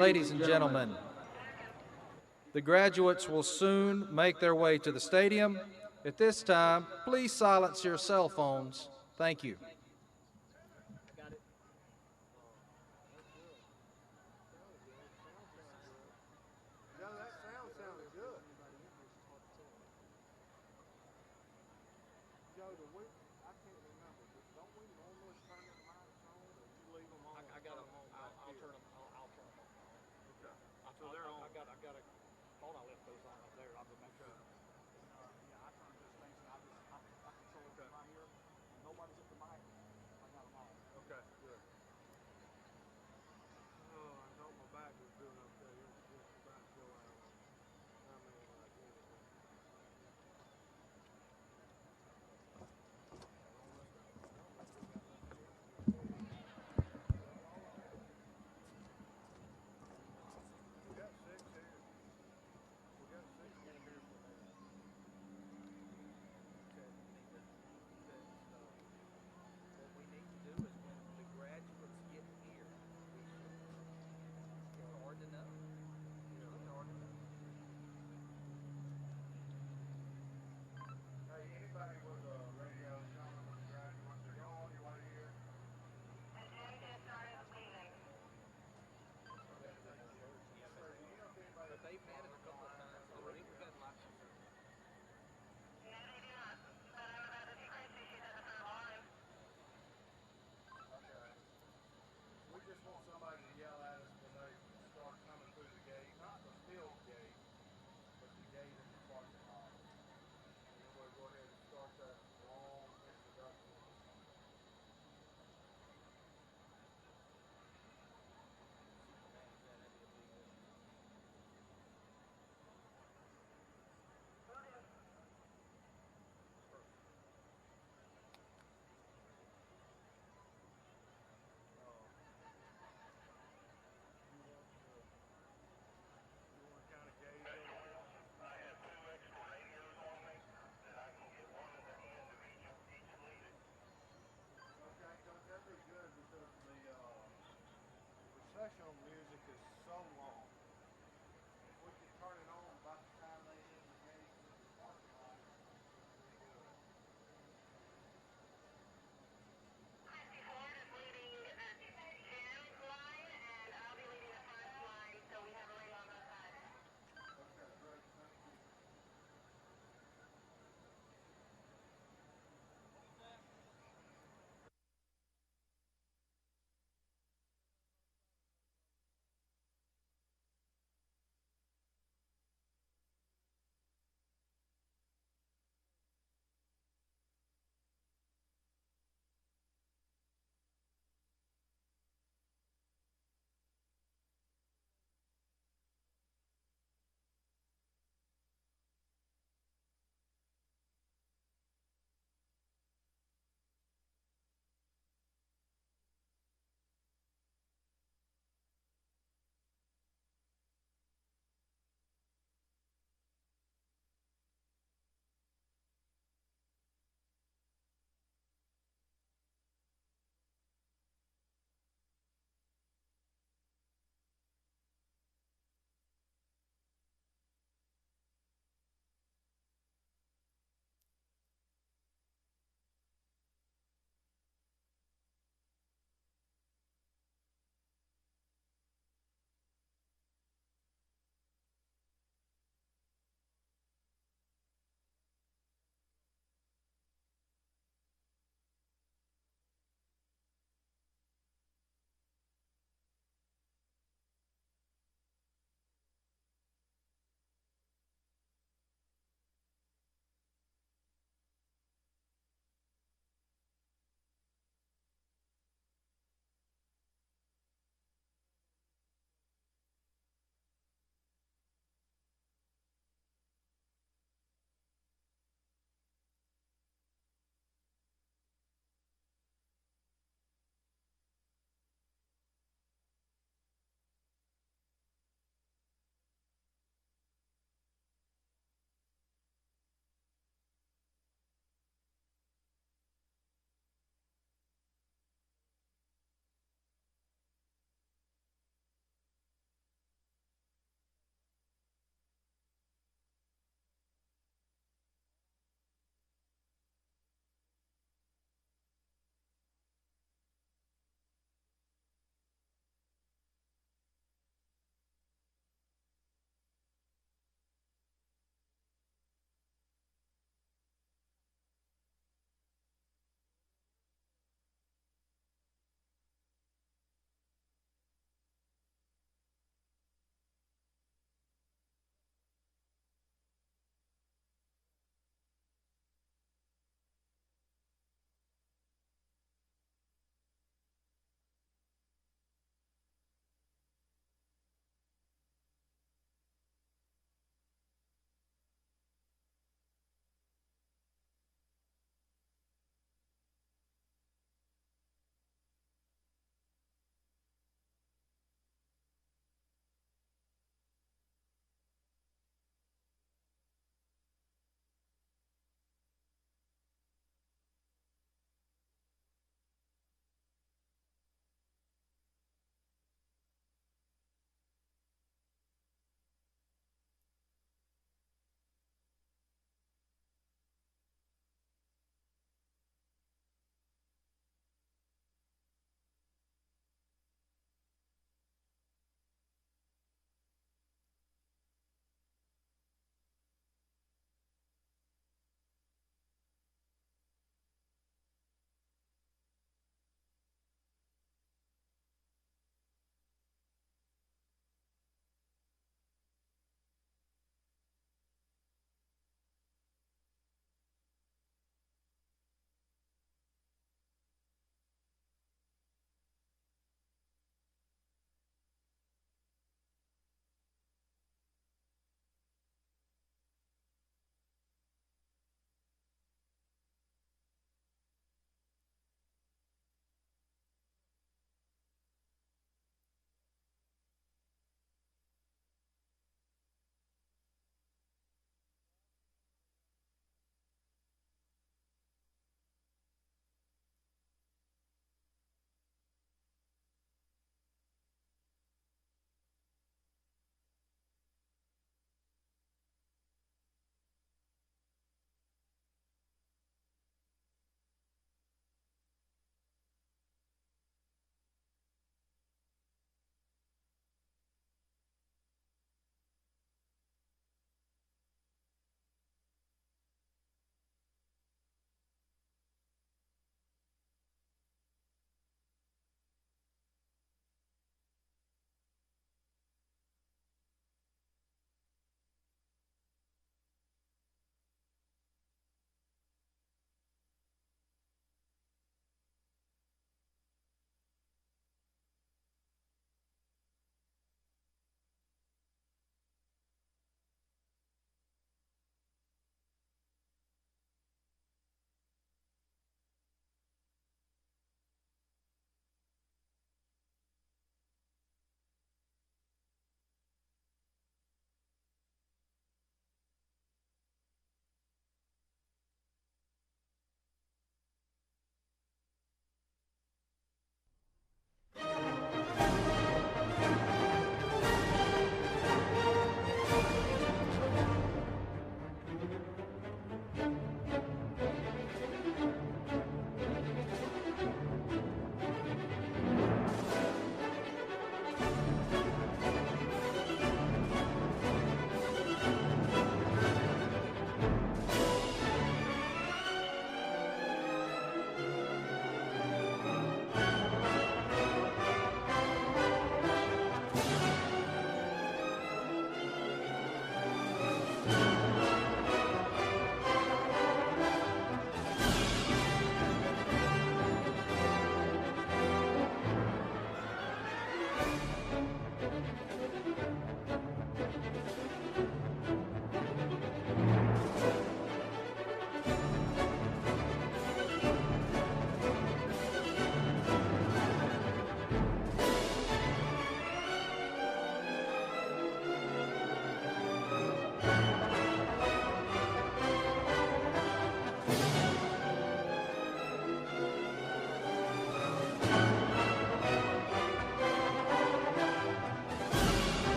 Ladies and gentlemen, the graduates will soon make their way to the stadium. At this time, please silence your cell phones. Thank you.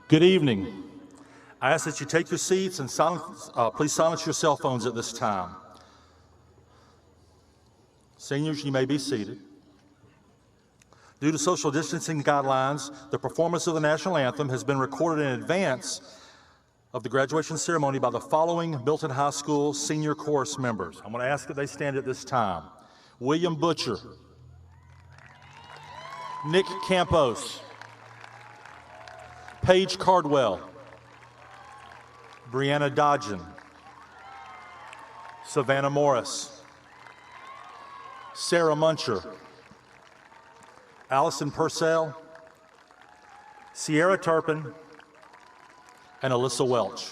Good evening. I ask that you take your seats and please silence your cell phones at this time. Seniors, you may be seated. Due to social distancing guidelines, the performance of the national anthem has been recorded in advance of the graduation ceremony by the following Milton High School senior chorus members. I'm going to ask that they stand at this time. William Butcher, Nick Campos, Paige Cardwell, Brianna Dodgen, Savannah Morris, Sarah Muncher, Allison Purcell, Sierra Turpin, and Alyssa Welch.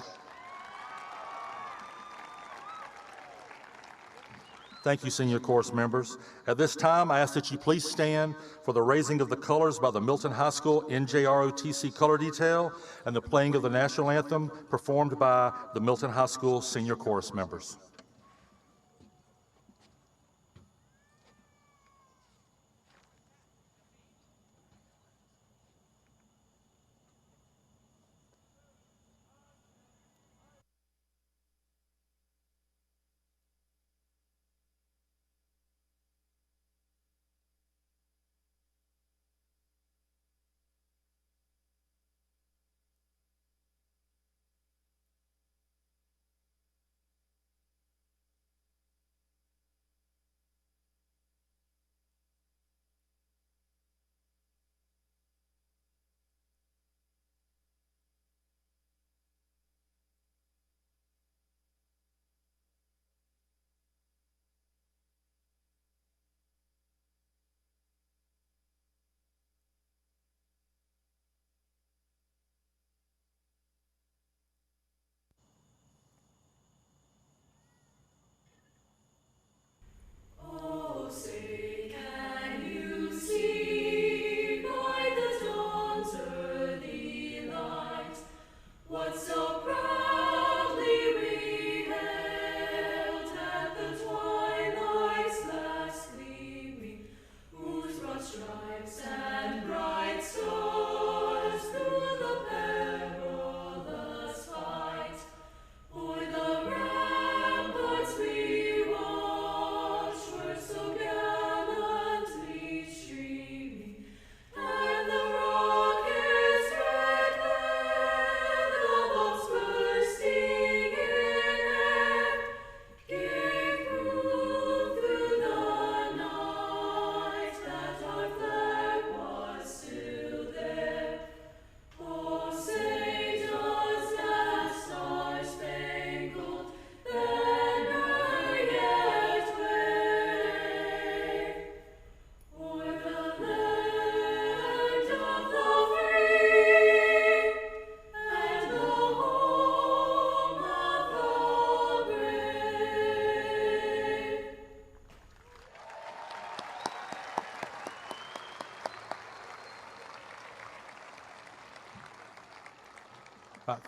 Thank you, senior chorus members. At this time, I ask that you please stand for the raising of the colors by the Milton High School NJROTC color detail and the playing of the national anthem performed by the Milton High School senior chorus members.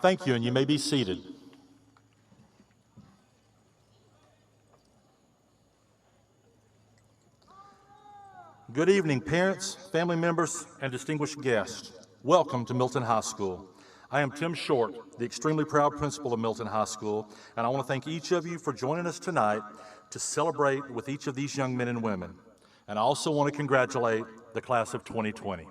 Thank you, and you may be seated. Good evening, parents, family members, and distinguished guests. Welcome to Milton High School. I am Tim Short, the extremely proud principal of Milton High School, and I want to thank each of you for joining us tonight to celebrate with each of these young men and women. And I also want to congratulate the class of 2020.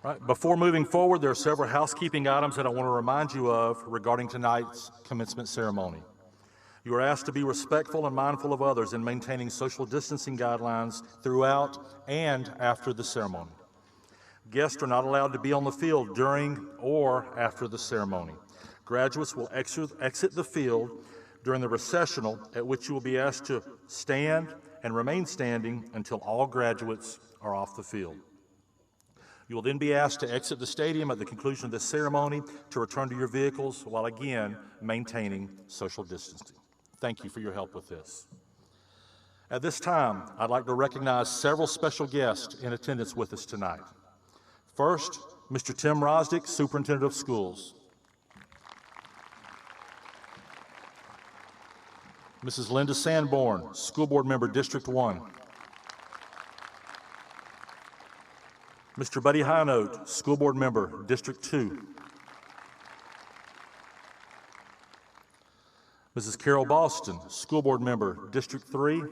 Right. Before moving forward, there are several housekeeping items that I want to remind you of regarding tonight's commencement ceremony. You are asked to be respectful and mindful of others in maintaining social distancing guidelines throughout and after the ceremony. Guests are not allowed to be on the field during or after the ceremony. Graduates will exit the field during the recessional, at which you will be asked to stand and remain standing until all graduates are off the field. You will then be asked to exit the stadium at the conclusion of this ceremony to return to your vehicles while again maintaining social distancing. Thank you for your help with this. At this time, I'd like to recognize several special guests in attendance with us tonight. First, Mr. Tim Rosdick, Superintendent of Schools. Mrs. Linda Sanborn, School Board Member, District 1. Mr. Buddy Highnote, School Board Member, District 2. Mrs. Carol Boston, School Board Member, District 3.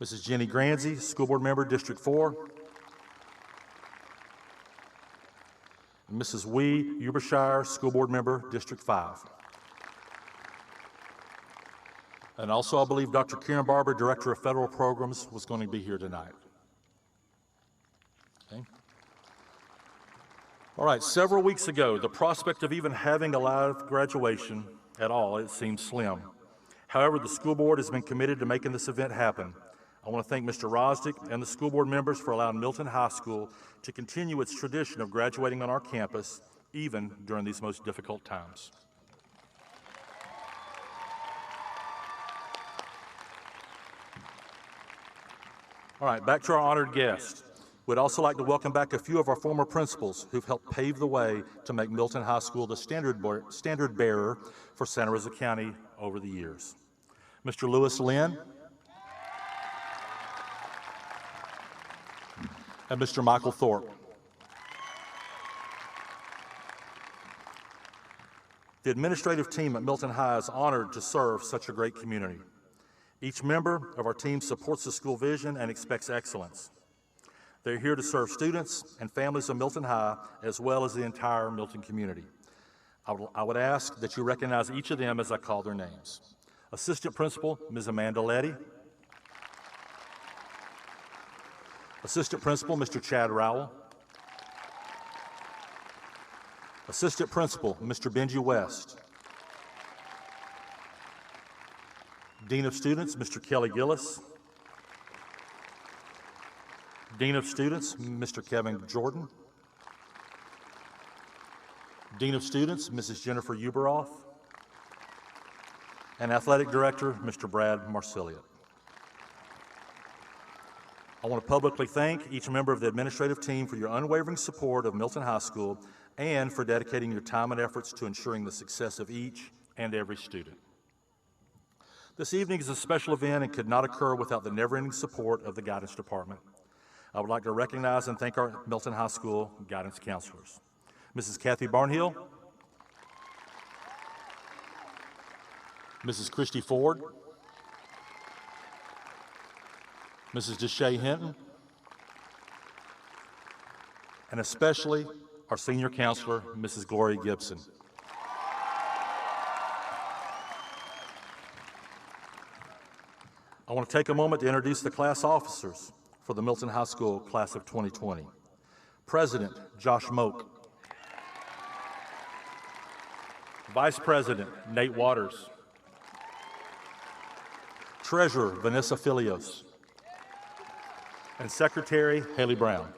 Mrs. Jenny Granzy, School Board Member, District 4. And Mrs. Wee Ubershire, School Board Member, District 5. And also, I believe Dr. Karen Barber, Director of Federal Programs, was going to be here tonight. Okay. All right, several weeks ago, the prospect of even having a live graduation at all, it seemed slim. However, the school board has been committed to making this event happen. I want to thank Mr. Rosdick and the school board members for allowing Milton High School to continue its tradition of graduating on our campus, even during these most difficult times. All right, back to our honored guests. We'd also like to welcome back a few of our former principals who've helped pave the way to make Milton High School the standard bearer for Santa Rosa County over the years. Mr. Lewis Lynn and Mr. Michael Thorpe. The administrative team at Milton High is honored to serve such a great community. Each member of our team supports the school vision and expects excellence. They're here to serve students and families of Milton High, as well as the entire Milton community. I would ask that you recognize each of them as I call their names. Assistant Principal, Ms. Amanda Letty. Assistant Principal, Mr. Chad Rowell. Assistant Principal, Mr. Benji West. Dean of Students, Mr. Kelly Gillis. Dean of Students, Mr. Kevin Jordan. Dean of Students, Mrs. Jennifer Uberoff. And Athletic Director, Mr. Brad Marsiliot. I want to publicly thank each member of the administrative team for your unwavering support of Milton High School and for dedicating your time and efforts to ensuring the success of each and every student. This evening is a special event and could not occur without the never-ending support of the Guidance Department. I would like to recognize and thank our Milton High School guidance counselors. Mrs. Kathy Barnhill, Mrs. Christy Ford, Mrs. Deshae Hinton, and especially our senior counselor, Mrs. Gloria Gibson. I want to take a moment to introduce the class officers for the Milton High School class of 2020. President, Josh Moak. Vice President, Nate Waters. Treasurer, Vanessa Filios. And Secretary, Haley Brown.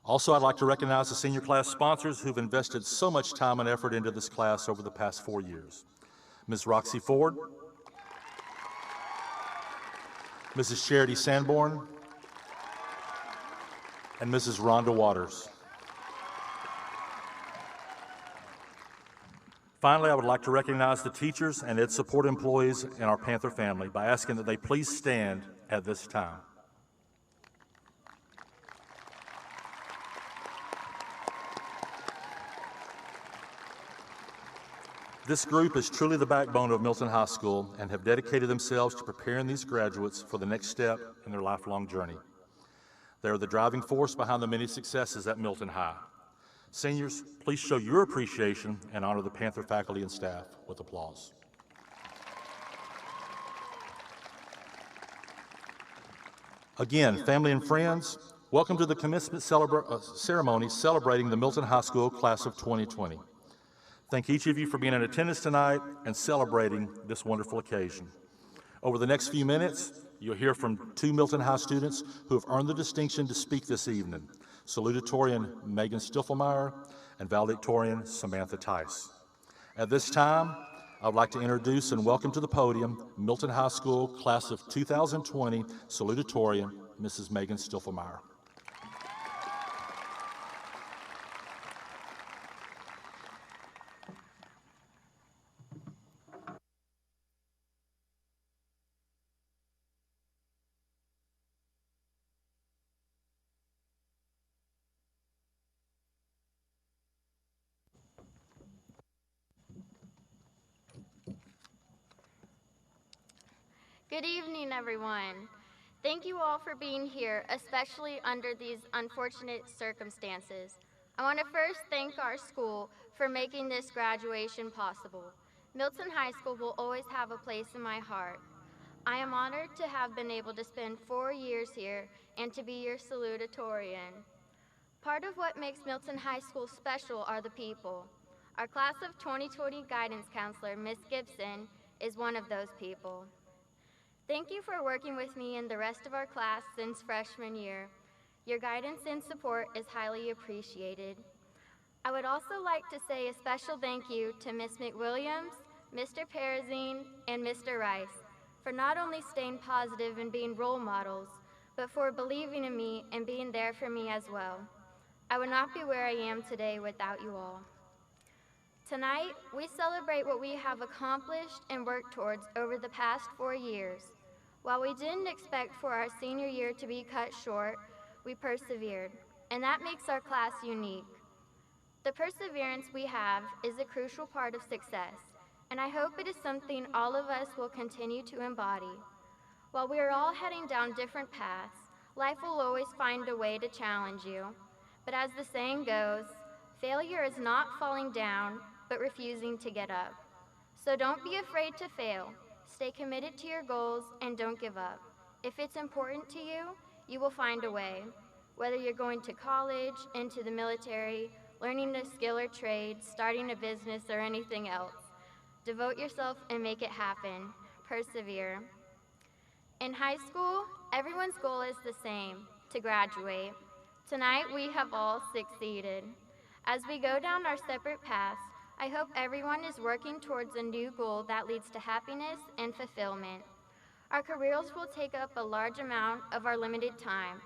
Also, I'd like to recognize the senior class sponsors who've invested so much time and effort into this class over the past 4 years. Ms. Roxy Ford, Mrs. Charity Sanborn, and Mrs. Rhonda Waters. Finally, I would like to recognize the teachers and ed support employees in our Panther family by asking that they please stand at this time. This group is truly the backbone of Milton High School and have dedicated themselves to preparing these graduates for the next step in their lifelong journey. They are the driving force behind the many successes at Milton High. Seniors, please show your appreciation and honor the Panther faculty and staff with applause. Again, family and friends, welcome to the commencement ceremony celebrating the Milton High School class of 2020. Thank each of you for being in attendance tonight and celebrating this wonderful occasion. Over the next few minutes, you'll hear from 2 Milton High students who have earned the distinction to speak this evening, salutatorian Megan Stiffelmeyer and valedictorian Samantha Tice. At this time, I would like to introduce and welcome to the podium Milton High School class of 2020 salutatorian Mrs. Megan Stiffelmeyer. Good evening, everyone. Thank you all for being here, especially under these unfortunate circumstances. I want to first thank our school for making this graduation possible. Milton High School will always have a place in my heart. I am honored to have been able to spend 4 years here and to be your salutatorian. Part of what makes Milton High School special are the people. Our class of 2020 guidance counselor, Miss Gibson, is one of those people. Thank you for working with me and the rest of our class since freshman year. Your guidance and support is highly appreciated. I would also like to say a special thank you to Miss McWilliams, Mr. Perazine, and Mr. Rice for not only staying positive and being role models, but for believing in me and being there for me as well. I would not be where I am today without you all. Tonight, we celebrate what we have accomplished and worked towards over the past 4 years. While we didn't expect for our senior year to be cut short, we persevered, and that makes our class unique. The perseverance we have is a crucial part of success, and I hope it is something all of us will continue to embody. While we are all heading down different paths, life will always find a way to challenge you. But as the saying goes, failure is not falling down, but refusing to get up. So don't be afraid to fail. Stay committed to your goals and don't give up. If it's important to you, you will find a way. Whether you're going to college, into the military, learning a skill or trade, starting a business, or anything else, devote yourself and make it happen. Persevere. In high school, everyone's goal is the same, to graduate. Tonight, we have all succeeded. As we go down our separate paths, I hope everyone is working towards a new goal that leads to happiness and fulfillment. Our careers will take up a large amount of our limited time.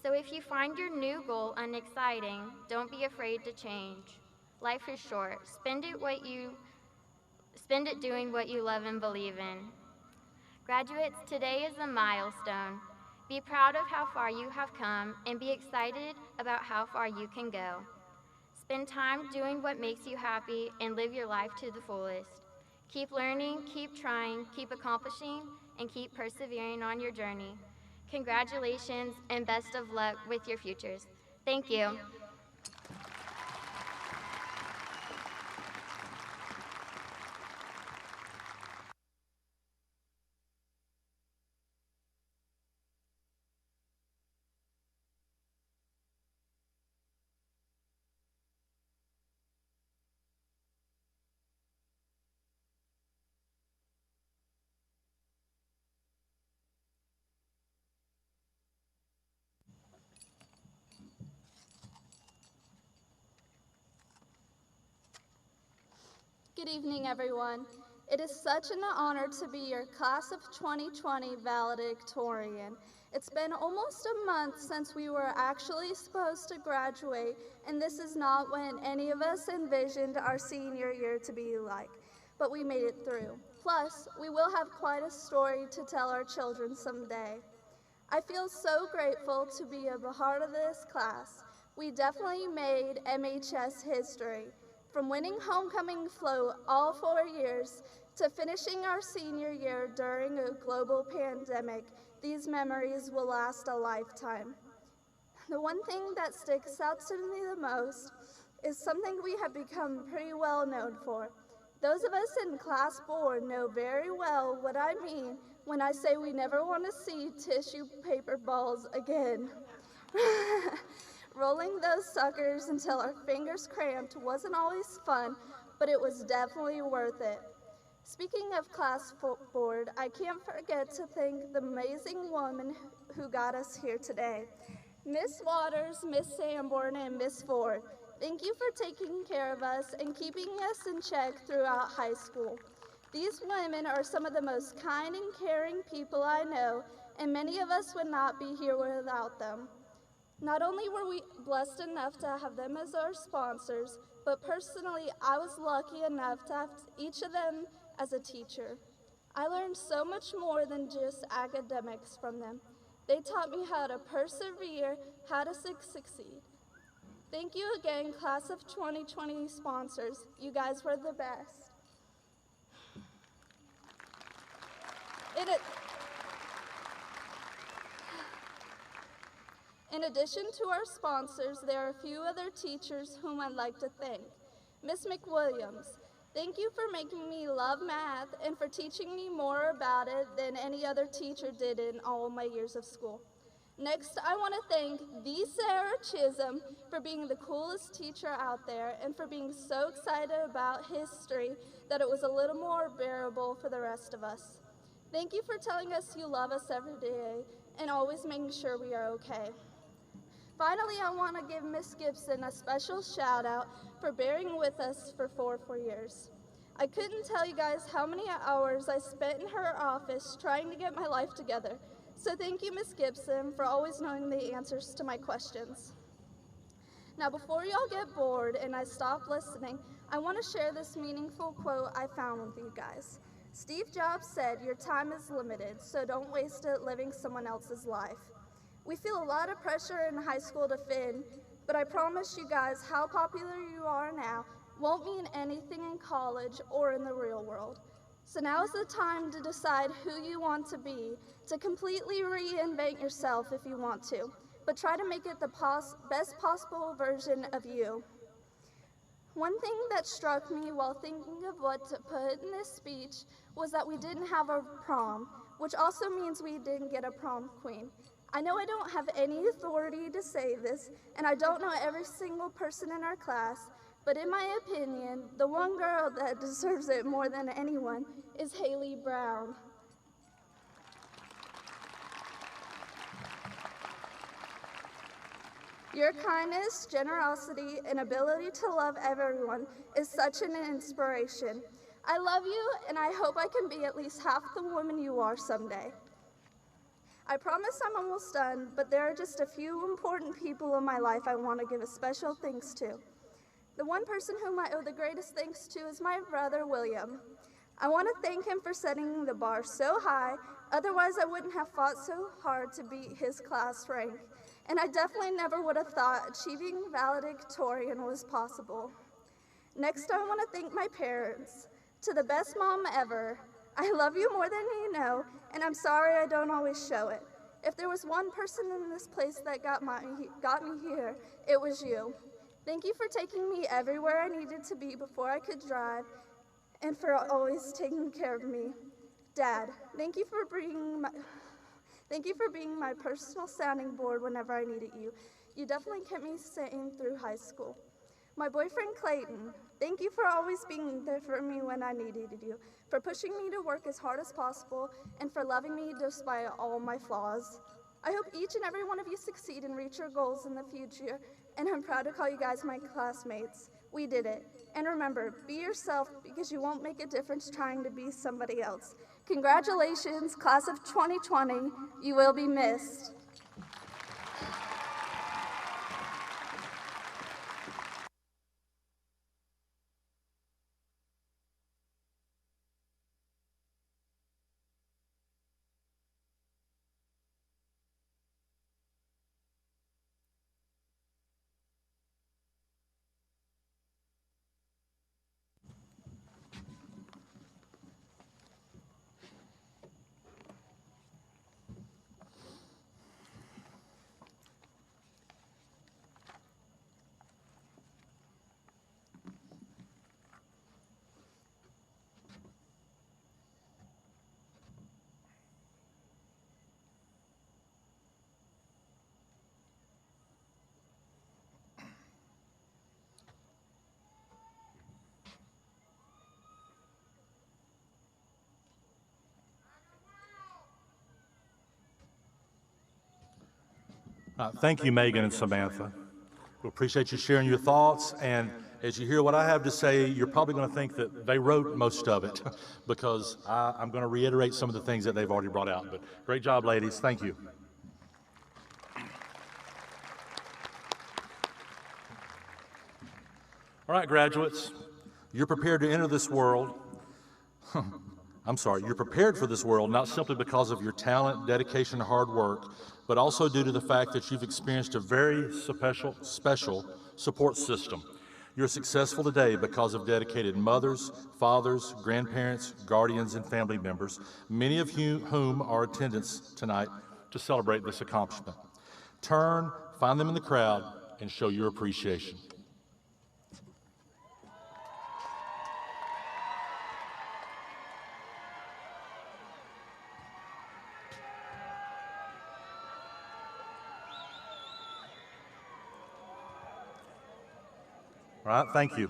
So if you find your new goal unexciting, don't be afraid to change. Life is short. Spend it doing what you love and believe in. Graduates, today is a milestone. Be proud of how far you have come and be excited about how far you can go. Spend time doing what makes you happy and live your life to the fullest. Keep learning, keep trying, keep accomplishing, and keep persevering on your journey. Congratulations and best of luck with your futures. Thank you. Good evening, everyone. It is such an honor to be your Class of 2020 valedictorian. It's been almost a month since we were actually supposed to graduate, and this is not what any of us envisioned our senior year to be like, but we made it through. Plus, we will have quite a story to tell our children someday. I feel so grateful to be a part of this class. We definitely made MHS history. From winning homecoming float all 4 years to finishing our senior year during a global pandemic, these memories will last a lifetime. The one thing that sticks out to me the most is something we have become pretty well known for. Those of us in Class 4 know very well what I mean when I say we never want to see tissue paper balls again. Rolling those suckers until our fingers cramped wasn't always fun, but it was definitely worth it. Speaking of Class Board, I can't forget to thank the amazing woman who got us here today. Miss Waters, Miss Sanborn, and Miss Ford, thank you for taking care of us and keeping us in check throughout high school. These women are some of the most kind and caring people I know, and many of us would not be here without them. Not only were we blessed enough to have them as our sponsors, but personally, I was lucky enough to have each of them as a teacher. I learned so much more than just academics from them. They taught me how to persevere, how to succeed. Thank you again, Class of 2020 sponsors. You guys were the best. In addition to our sponsors, there are a few other teachers whom I'd like to thank. Miss McWilliams, thank you for making me love math and for teaching me more about it than any other teacher did in all my years of school. Next, I want to thank the Sarah Chisholm for being the coolest teacher out there and for being so excited about history that it was a little more bearable for the rest of us. Thank you for telling us you love us every day and always making sure we are okay. Finally, I want to give Miss Gibson a special shout out for bearing with us for 4 years. I couldn't tell you guys how many hours I spent in her office trying to get my life together. So thank you, Miss Gibson, for always knowing the answers to my questions. Now, before y'all get bored and I stop listening, I want to share this meaningful quote I found with you guys. Steve Jobs said, "Your time is limited, so don't waste it living someone else's life." We feel a lot of pressure in high school to fit in, but I promise you guys how popular you are now won't mean anything in college or in the real world. So now is the time to decide who you want to be, to completely reinvent yourself if you want to, but try to make it the best possible version of you. One thing that struck me while thinking of what to put in this speech was that we didn't have a prom, which also means we didn't get a prom queen. I know I don't have any authority to say this, and I don't know every single person in our class, but in my opinion, the one girl that deserves it more than anyone is Haley Brown. Your kindness, generosity, and ability to love everyone is such an inspiration. I love you, and I hope I can be at least half the woman you are someday. I promise I'm almost done, but there are just a few important people in my life I want to give a special thanks to. The one person whom I owe the greatest thanks to is my brother, William. I want to thank him for setting the bar so high, otherwise I wouldn't have fought so hard to beat his class rank, and I definitely never would have thought achieving valedictorian was possible. Next, I want to thank my parents. To the best mom ever, I love you more than you know, and I'm sorry I don't always show it. If there was one person in this place that got me here, it was you. Thank you for taking me everywhere I needed to be before I could drive, and for always taking care of me. Dad, thank you for being my personal sounding board whenever I needed you. You definitely kept me sane through high school. My boyfriend Clayton, thank you for always being there for me when I needed you, for pushing me to work as hard as possible, and for loving me despite all my flaws. I hope each and every one of you succeed and reach your goals in the future, and I'm proud to call you guys my classmates. We did it. And remember, be yourself because you won't make a difference trying to be somebody else. Congratulations, class of 2020. You will be missed. Thank you, Megan and Samantha. We appreciate you sharing your thoughts, and as you hear what I have to say, you're probably going to think that they wrote most of it because I'm going to reiterate some of the things that they've already brought out. But great job, ladies. Thank you. All right, graduates, you're prepared to enter this world. You're prepared for this world not simply because of your talent, dedication, and hard work, but also due to the fact that you've experienced a very special support system. You're successful today because of dedicated mothers, fathers, grandparents, guardians, and family members, many of whom are in attendance tonight to celebrate this accomplishment. Turn, find them in the crowd, and show your appreciation. All right, thank you.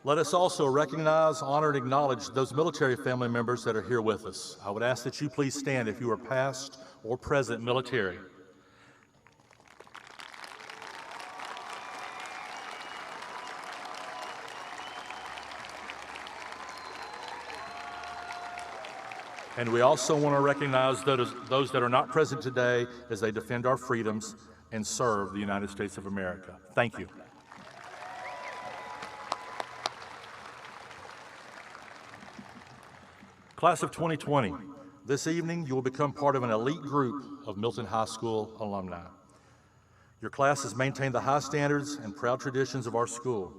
Let us also recognize, honor, and acknowledge those military family members that are here with us. I would ask that you please stand if you are past or present military. And we also want to recognize those that are not present today as they defend our freedoms and serve the United States of America. Thank you. Class of 2020, this evening you will become part of an elite group of Milton High School alumni. Your class has maintained the high standards and proud traditions of our school.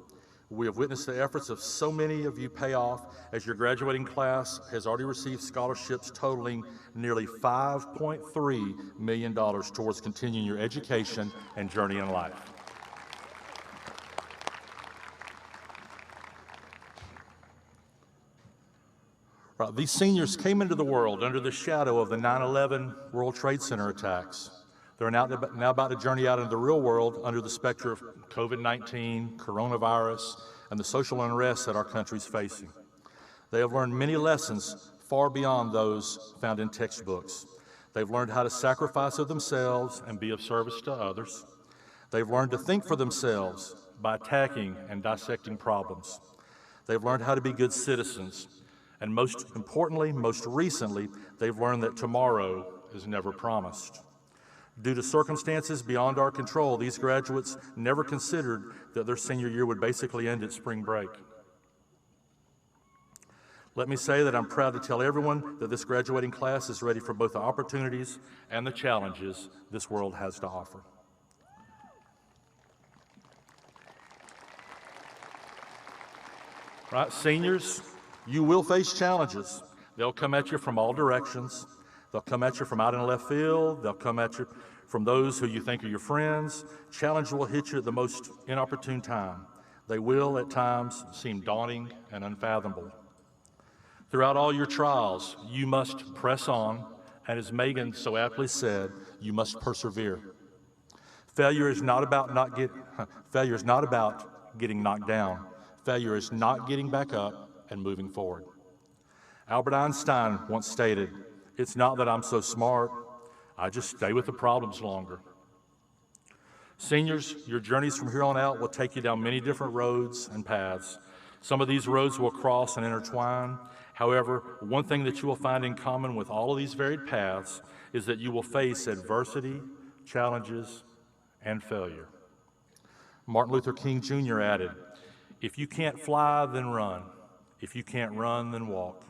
We have witnessed the efforts of so many of you pay off as your graduating class has already received scholarships totaling nearly $5.3 million towards continuing your education and journey in life. Right, these seniors came into the world under the shadow of the 9/11 World Trade Center attacks. They're now about to journey out into the real world under the specter of COVID-19, coronavirus, and the social unrest that our country's facing. They have learned many lessons far beyond those found in textbooks. They've learned how to sacrifice of themselves and be of service to others. They've learned to think for themselves by attacking and dissecting problems. They've learned how to be good citizens. And most importantly, most recently, they've learned that tomorrow is never promised. Due to circumstances beyond our control, these graduates never considered that their senior year would basically end at spring break. Let me say that I'm proud to tell everyone that this graduating class is ready for both the opportunities and the challenges this world has to offer. Right, seniors, you will face challenges. They'll come at you from all directions. They'll come at you from out in left field. They'll come at you from those who you think are your friends. Challenge will hit you at the most inopportune time. They will, at times, seem daunting and unfathomable. Throughout all your trials, you must press on, and as Megan so aptly said, you must persevere. Failure is not about getting knocked down. Failure is not getting back up and moving forward. Albert Einstein once stated, "It's not that I'm so smart, I just stay with the problems longer." Seniors, your journeys from here on out will take you down many different roads and paths. Some of these roads will cross and intertwine. However, one thing that you will find in common with all of these varied paths is that you will face adversity, challenges, and failure. Martin Luther King Jr. added, "If you can't fly, then run. If you can't run, then walk.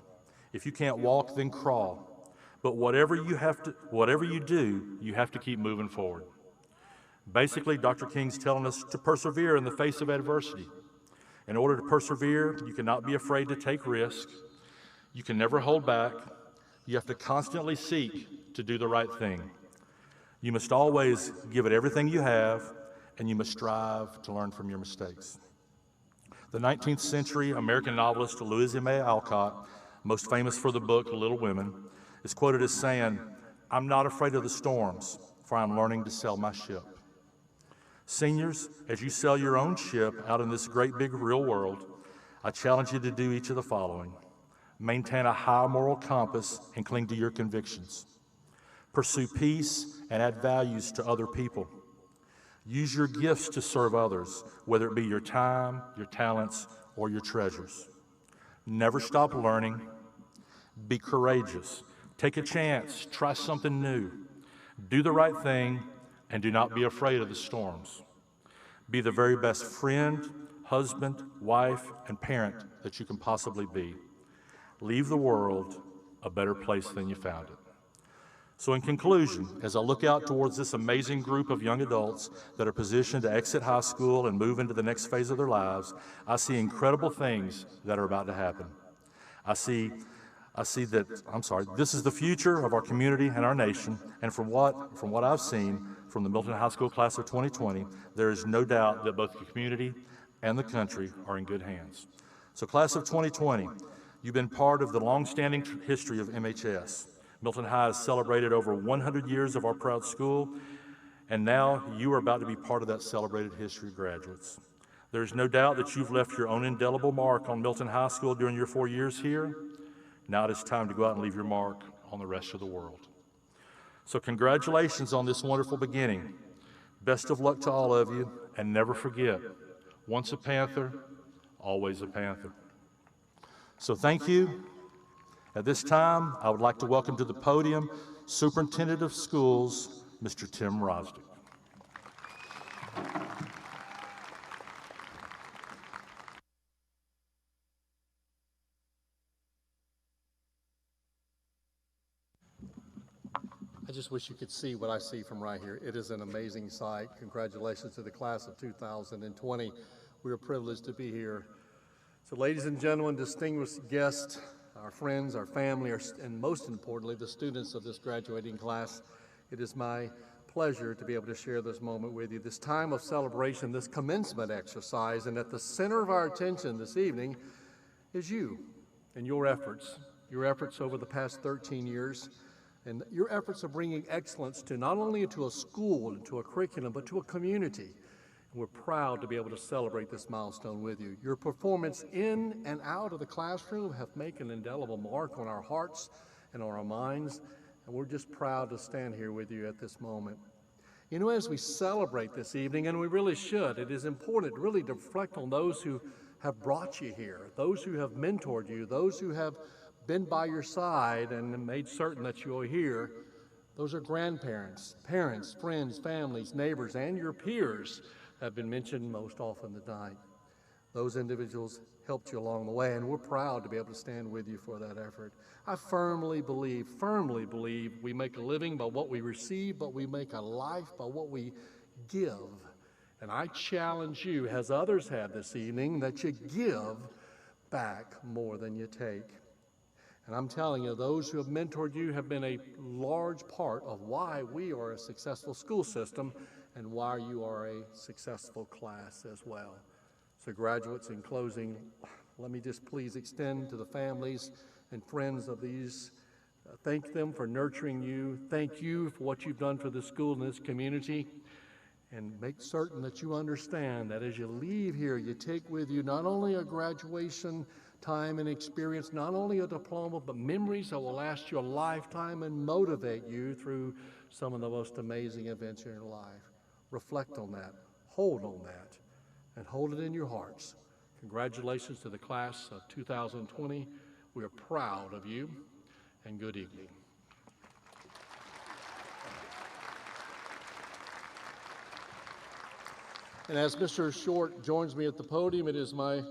If you can't walk, then crawl. But whatever you do, you have to keep moving forward." Basically, Dr. King's telling us to persevere in the face of adversity. In order to persevere, you cannot be afraid to take risks. You can never hold back. You have to constantly seek to do the right thing. You must always give it everything you have, and you must strive to learn from your mistakes. The 19th century American novelist Louisa May Alcott, most famous for the book Little Women, is quoted as saying, "I'm not afraid of the storms, for I'm learning to sail my ship." Seniors, as you sail your own ship out in this great big real world, I challenge you to do each of the following. Maintain a high moral compass and cling to your convictions. Pursue peace and add values to other people. Use your gifts to serve others, whether it be your time, your talents, or your treasures. Never stop learning. Be courageous. Take a chance. Try something new. Do the right thing, and do not be afraid of the storms. Be the very best friend, husband, wife, and parent that you can possibly be. Leave the world a better place than you found it. So in conclusion, as I look out towards this amazing group of young adults that are positioned to exit high school and move into the next phase of their lives, I see incredible things that are about to happen. I see This is the future of our community and our nation, and from what I've seen from the Milton High School class of 2020, there is no doubt that both the community and the country are in good hands. So class of 2020, you've been part of the long-standing history of MHS. Milton High has celebrated over 100 years of our proud school, and now you are about to be part of that celebrated history, graduates. There is no doubt that you've left your own indelible mark on Milton High School during your 4 years here. Now it is time to go out and leave your mark on the rest of the world. So congratulations on this wonderful beginning. Best of luck to all of you, and never forget, once a Panther, always a Panther. So thank you. At this time, I would like to welcome to the podium Superintendent of Schools, Mr. Tim Rosdick. I just wish you could see what I see from right here. It is an amazing sight. Congratulations to the class of 2020. We are privileged to be here. So ladies and gentlemen, distinguished guests, our friends, our family, and most importantly, the students of this graduating class, it is my pleasure to be able to share this moment with you, this time of celebration, this commencement exercise, and at the center of our attention this evening is you and your efforts over the past 13 years, and your efforts of bringing excellence to not only to a school and to a curriculum, but to a community. And we're proud to be able to celebrate this milestone with you. Your performance in and out of the classroom have made an indelible mark on our hearts and on our minds, and we're just proud to stand here with you at this moment. You know, as we celebrate this evening, and we really should, it is important really to reflect on those who have brought you here, those who have mentored you, those who have been by your side and made certain that you're here. Those are grandparents, parents, friends, families, neighbors, and your peers have been mentioned most often tonight. Those individuals helped you along the way, and we're proud to be able to stand with you for that effort. I firmly believe we make a living by what we receive, but we make a life by what we give. And I challenge you, as others have this evening, that you give back more than you take. And I'm telling you, those who have mentored you have been a large part of why we are a successful school system and why you are a successful class as well. So graduates, in closing, let me just please extend to the families and friends of these, thank them for nurturing you, thank you for what you've done for the school and this community, and make certain that you understand that as you leave here, you take with you not only a graduation time and experience, not only a diploma, but memories that will last you a lifetime and motivate you through some of the most amazing events in your life. Reflect on that, hold on that, and hold it in your hearts. Congratulations to the class of 2020. We are proud of you, and good evening. And as Mr. Short joins me at the podium, it is my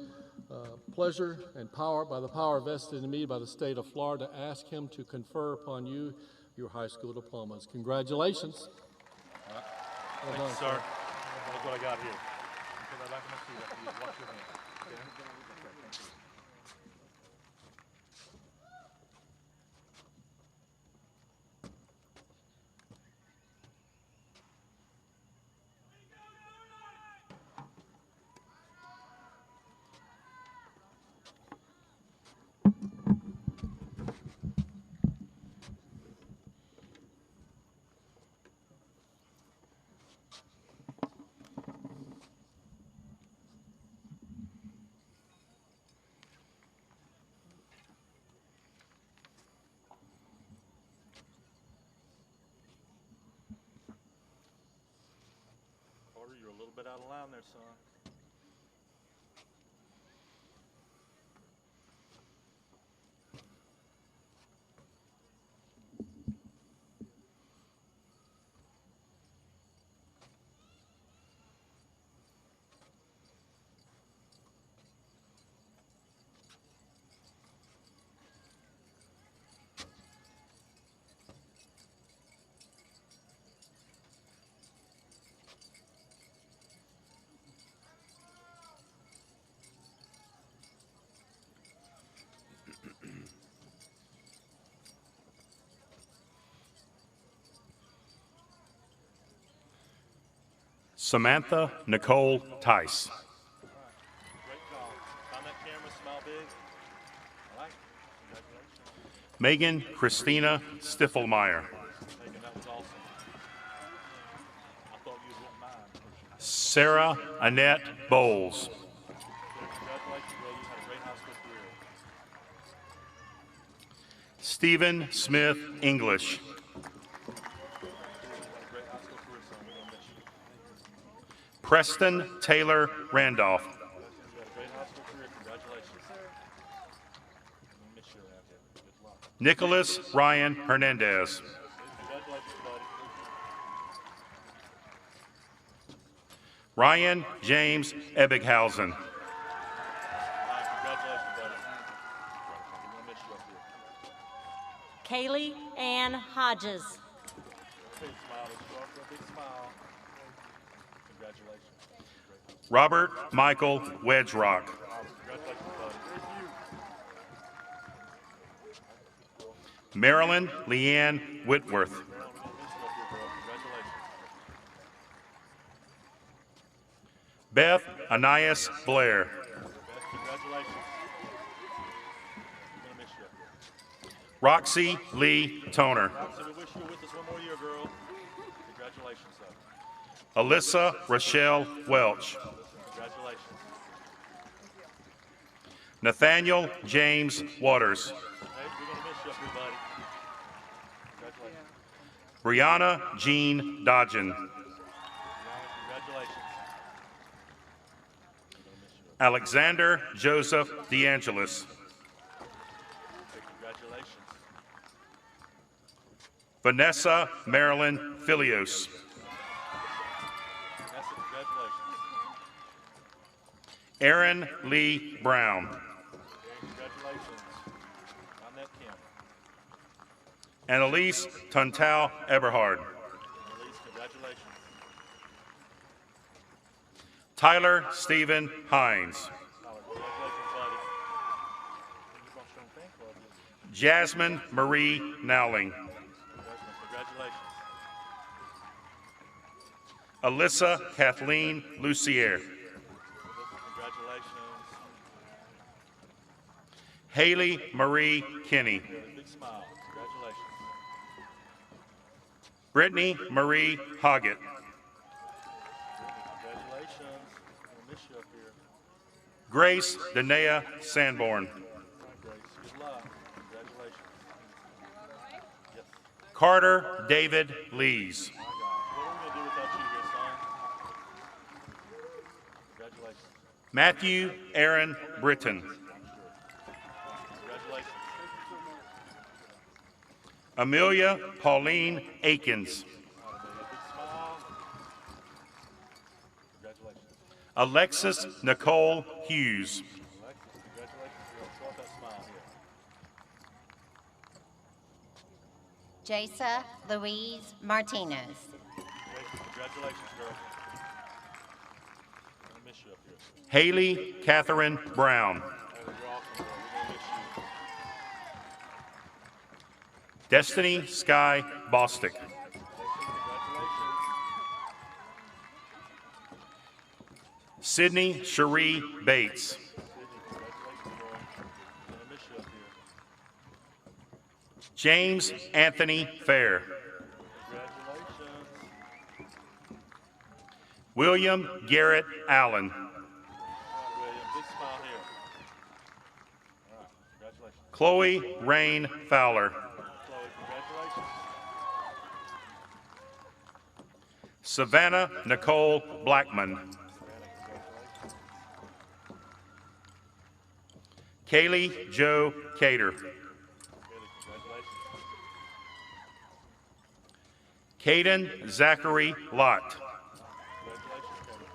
pleasure and by the power vested in me by the state of Florida, to ask him to confer upon you your high school diplomas. Congratulations. Thank you, sir. That's what I got here. Put that back in my seat after you wash your hands. Okay? Thank you. You're a little bit out of line there, son. Samantha Nicole Tice. Great job. Find that camera, smile big. All right. Congratulations. Megan Christina Stiffelmeyer. Megan, that was awesome. I thought you wouldn't mind. Sarah Annette Bowles. Congratulations, Will. You had a great high school career. Stephen Smith English. You had a great high school career, son. We're going to miss you. Preston Taylor Randolph. You had a great high school career. Congratulations. We'll miss you around here. Good luck. Nicholas Ryan Hernandez. Congratulations, buddy. Ryan James Ebbighausen. All right, congratulations, buddy. We're going to miss you up here. Kaylee Ann Hodges. Big smile. Let's go up for a big smile. Congratulations. Robert Michael Wedgerock. Congratulations, buddy. Marilyn Leanne Whitworth. We're going to miss you up here, girl. Congratulations. Beth Anais Blair. Beth, congratulations. We're going to miss you up here. Roxy Lee Toner. Roxy, we wish you were with us one more year, girl. Congratulations, son. Alyssa Rochelle Welch. Congratulations. Nathaniel James Waters. Hey, we're going to miss you up here, buddy. Congratulations. Brianna Jean Dodgen. Brianna, congratulations. Alexander Joseph DeAngelis. Hey, congratulations. Vanessa Marilyn Filios. Vanessa, congratulations. Aaron Lee Brown. Hey, congratulations. On that camera. And Elise Tuntau Eberhard. Elise, congratulations. Tyler Stephen Hines. Tyler, congratulations, buddy. You brought your own fan club, didn't you? Jasmine Marie Nowling. Jasmine, congratulations. Alyssa Kathleen Lucier. Congratulations. Haley Marie Kinney. Big smile. Congratulations. Brittany Marie Hoggett. Congratulations. We'll miss you up here. Grace Danae Sanborn. All right, Grace. Good luck. Congratulations. Yes. Carter David Lees. My God. What are we going to do without you here, son? Congratulations. Matthew Aaron Britton. Congratulations. Amelia Pauline Akins. All right, baby. Big smile. Congratulations. Alexis Nicole Hughes. Alexis, congratulations, girl. Show off that smile here. Jasa Louise Martinez. Gracie, congratulations, girl. I'm going to miss you up here. Haley Catherine Brown. Hey, you're awesome, girl. We're going to miss you. Destiny Sky Bostick. Congratulations. Sydney Cherie Bates. Sydney, congratulations, girl. I'm going to miss you up here. James Anthony Fair. Congratulations. William Garrett Allen. All right, William. Big smile here. All right. Congratulations. Chloe Rain Fowler. Chloe, congratulations. Savannah Nicole Blackman. Savannah, congratulations. Kaylee Joe Cater. Kaylee, congratulations. Caden Zachary Lott. Congratulations, Kaylee.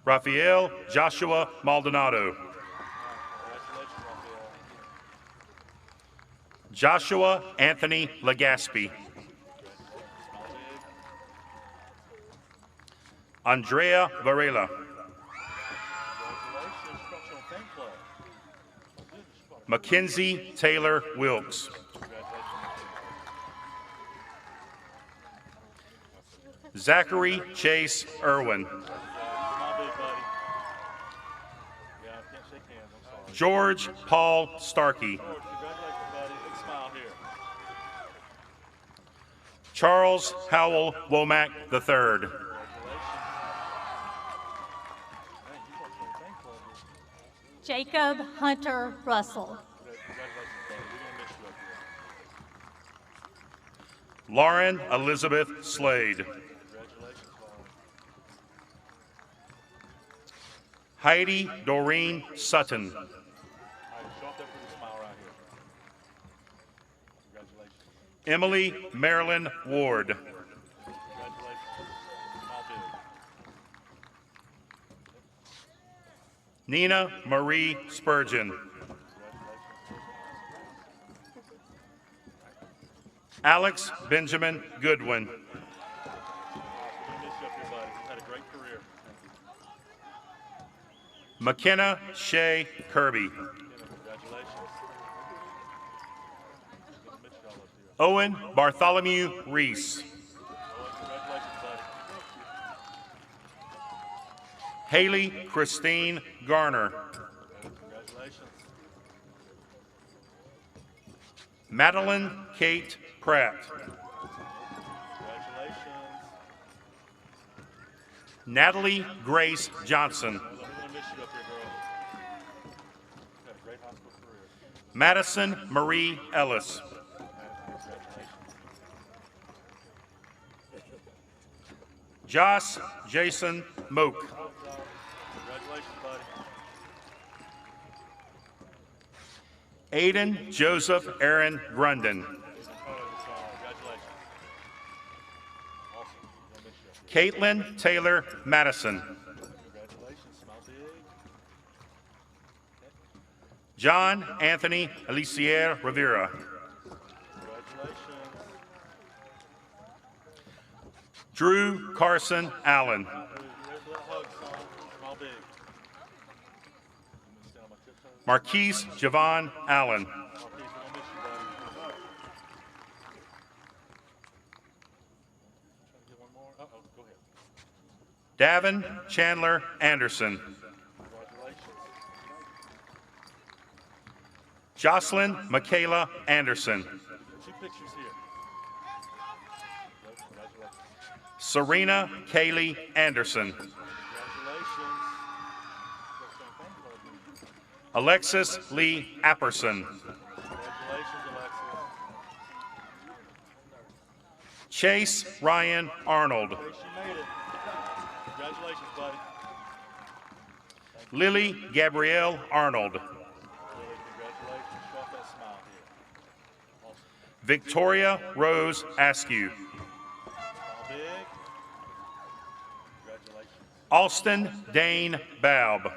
Raphael Joshua Maldonado. Congratulations, Raphael. Joshua Anthony Legaspi. Smile big. Andrea Varela. Congratulations. She brought your own fan club. Goodness, she brought Mackenzie Taylor Wilkes. congratulations. Zachary Chase Irwin. George Paul Starkey. Charles Howell Womack III. Jacob Hunter Russell. Lauren Elizabeth Slade. Heidi Doreen Sutton. Emily Marilyn Ward. Nina Marie Spurgeon. Alex Benjamin Goodwin. McKenna Shea Kirby. Owen Bartholomew Reese. Haley Christine Garner. Madeline Kate Pratt. Natalie Grace Johnson. Madison Marie Ellis. Joss Jason Moak. Aiden Joseph Aaron Grunden. Caitlin Taylor Madison. John Anthony Alicier Rivera. Drew Carson Allen. Marquise Javon Allen. Davin Chandler Anderson. Jocelyn Michaela Anderson. Serena Kaylee Anderson. Alexis Lee Apperson. Chase Ryan Arnold. Lily Gabrielle Arnold. Victoria Rose Askew. Austin Dane Baub.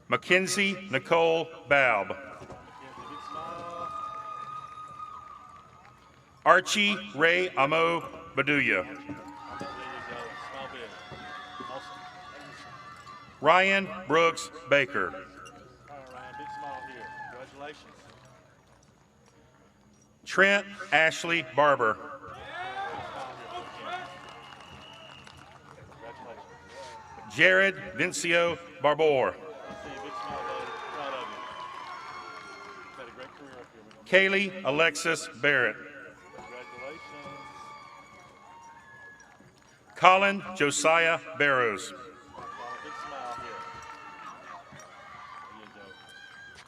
Mackenzie Nicole Baub. Archie Ray Amo Baduya. Ryan Brooks Baker. Trent Ashley Barber. Jared Vincio Barbour. Kaylee Alexis Barrett. Colin Josiah Barrows.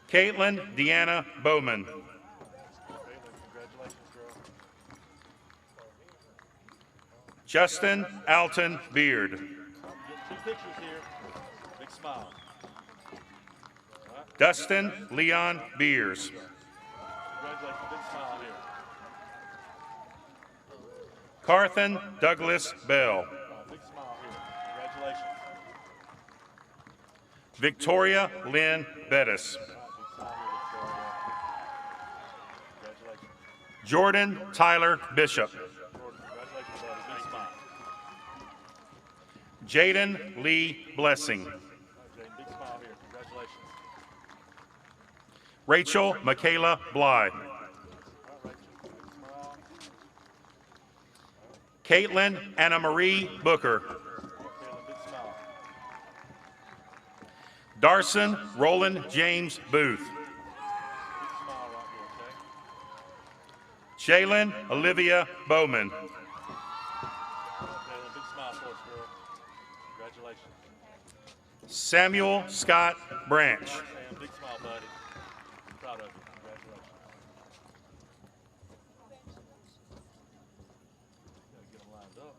Caitlin Deanna Bowman. Justin Alton Beard. Dustin Leon Beers. Carthen Douglas Bell. Victoria Lynn Bettis. Jordan Tyler Bishop. Jaden Lee Blessing. Rachel Michaela Bly. Caitlin Anna Marie Booker. Darson Roland James Booth. Jalen Olivia Bowman. Samuel Scott Branch. Big smile, buddy. Proud of you. Congratulations. Gotta get them lined up.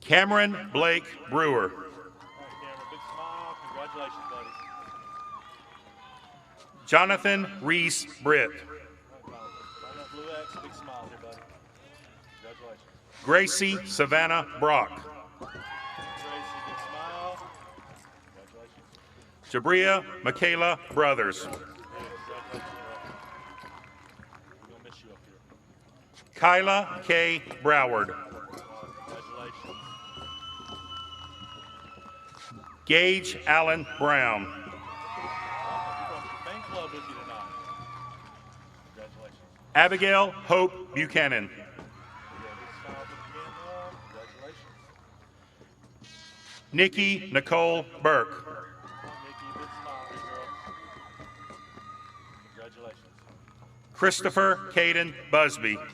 Cameron Blake Brewer. All right, Cameron, big smile. Congratulations, buddy. Jonathan Reese Britt. Find that blue X. Big smile here, buddy. Congratulations. Gracie Savannah Brock. Tracy, big smile. Congratulations. Jabria Michaela Brothers. Hey, congratulations, bro. We're gonna miss you up here. Kyla K. Broward. Congratulations. Gage Allen Brown. You brought your fan club with you tonight. Congratulations. Abigail Hope Buchanan. You got a big smile for the camera. Congratulations. Nikki Nicole Burke. Nikki, big smile here, girl. Congratulations. Christopher Caden Busby. Big smile.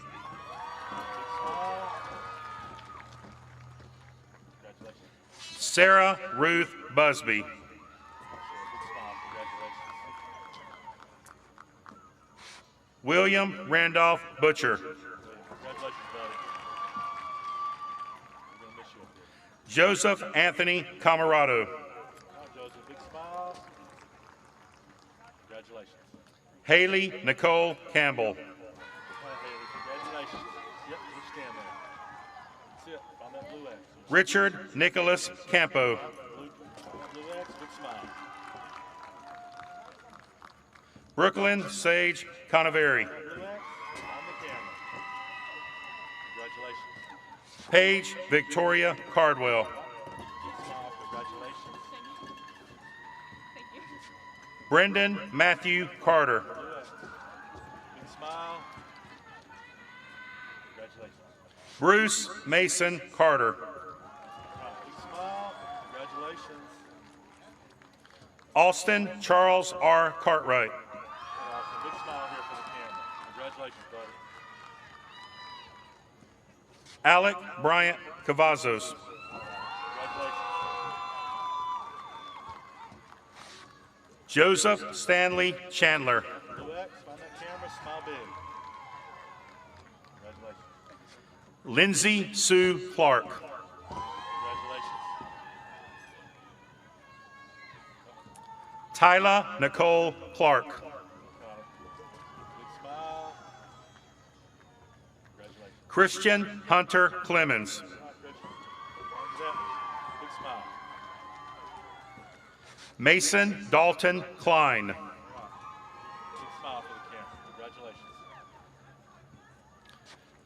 Congratulations. Sarah Ruth Busby. Big smile. Congratulations. William Randolph Butcher. Congratulations, buddy. We're gonna miss you up here. Joseph Anthony Camarado. All right, Joseph, big smile. Congratulations. Haley Nicole Campbell. All right, Haley, congratulations. Yep, just stand there. That's it. Find that blue X. Richard Nicholas Campo. Blue X, big smile. Brooklyn Sage Conaveri. Blue X, on the camera. Congratulations. Paige Victoria Cardwell. Big smile. Congratulations. Brendan Matthew Carter. Blue X. Big smile. Congratulations. Bruce Mason Carter. All right, big smile. Congratulations. Austin Charles R. Cartwright. Awesome. Big smile here for the camera. Congratulations, buddy. Alec Bryant Cavazos. Congratulations. Joseph Stanley Chandler. Blue X, find that camera, smile big. Congratulations. Lindsay Sue Clark. Congratulations. Tyla Nicole Clark. Big smile. Congratulations. Christian Hunter Clemens. All right, Christian. Arms up. Big smile. Mason Dalton Klein. Big smile for the camera. Congratulations.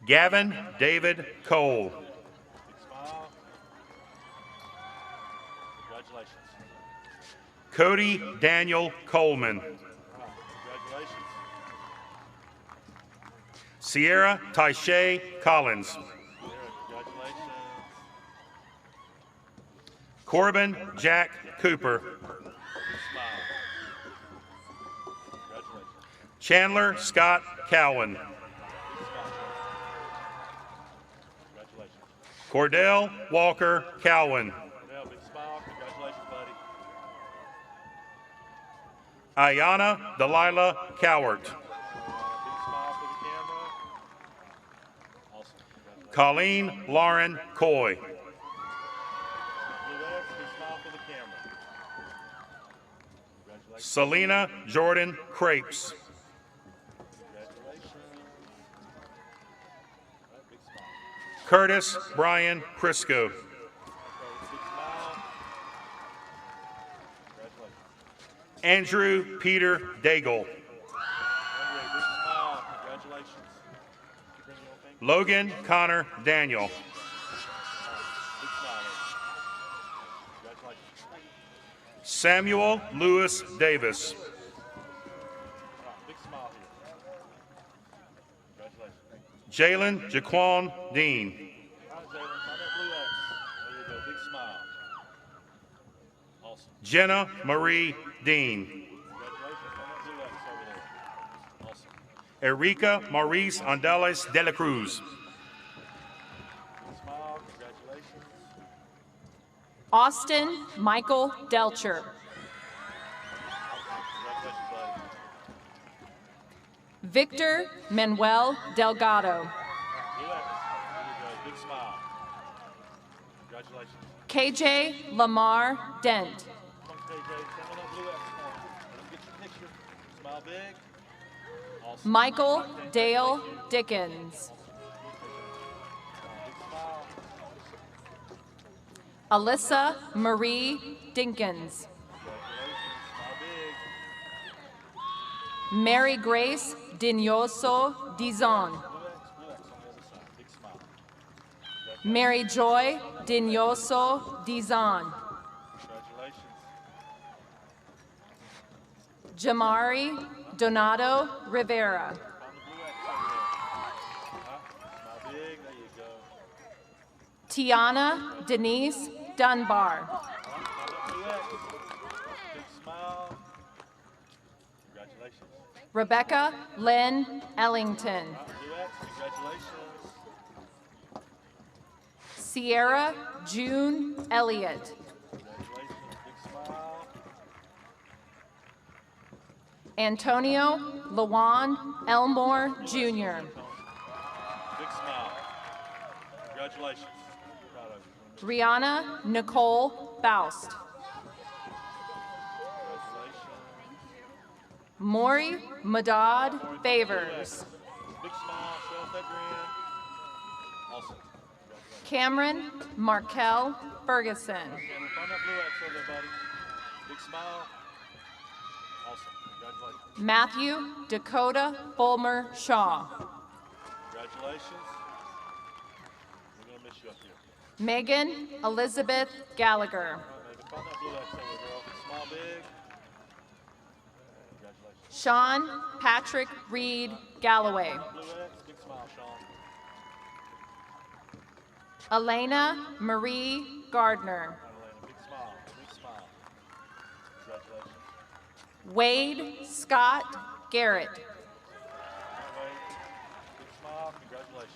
Gavin David Cole. Big smile. Congratulations. Cody Daniel Coleman. All right, congratulations. Sierra Taishay Collins. Sarah, congratulations. Corbin Jack Cooper. Big smile. Congratulations. Chandler Scott Cowan. Big smile. Congratulations. Cordell Walker Cowan. Cordell, big smile. Congratulations, buddy. Ayana Delilah Cowart. Big smile for the camera. Awesome. Congratulations. Colleen Lauren Coy. Blue X, big smile for the camera. Congratulations. Selena Jordan Crapes. Congratulations. All right, big smile. Curtis Brian Crisco. Okay, big smile. Congratulations. Andrew Peter Daigle. Andre, big smile. Congratulations. Bring your own thing. Logan Connor Daniel. Big smile. Congratulations. Samuel Lewis Davis. Big smile here. Congratulations. Jalen Jaquan Dean. All right, Jalen, find that blue X. There you go. Big smile. Awesome. Jenna Marie Dean. Congratulations. Find that blue X over there. Awesome. Erika Maurice Andales de la Cruz. Big smile. Congratulations. Austin Michael Delcher. Congratulations, buddy. Victor Manuel Delgado. Blue X. There you go. Big smile. Congratulations. KJ Lamar Dent. Come on, KJ. Stand on that blue X for me. Let me get your picture. Smile big. Awesome. Michael Dale Dickens. Big smile. Alyssa Marie Dinkins. Congratulations. Smile big. Mary Grace Dinyoso Dizon. Blue X on the other side. Big smile. Mary Joy Dinyoso Dizon. Congratulations. Jamari Donato Rivera. Find the blue X over there. Smile big. There you go. Tiana Denise Dunbar. Find that blue X. Big smile. Congratulations. Rebecca Lynn Ellington. Blue X. Congratulations. Sierra June Elliott. Congratulations. Big smile. Antonio Lawan Elmore Jr. Big smile. Congratulations. Proud of you. Rihanna Nicole Faust. Congratulations. Maury Madad Favors. Big smile. Show off that grin. Awesome. Congratulations. Cameron Markel Ferguson. Cameron, find that blue X over there, buddy. Big smile. Awesome. Congratulations. Matthew Dakota Fulmer Shaw. Congratulations. We're going to miss you up here. Megan Elizabeth Gallagher. All right, Megan, find that blue X over there, girl. Smile big. Congratulations. Sean Patrick Reed Galloway. Blue X. Big smile, Sean. Elena Marie Gardner. All right, Elena. Big smile. Big smile. Congratulations. Wade Scott Garrett. All right, Wade. Big smile. Congratulations.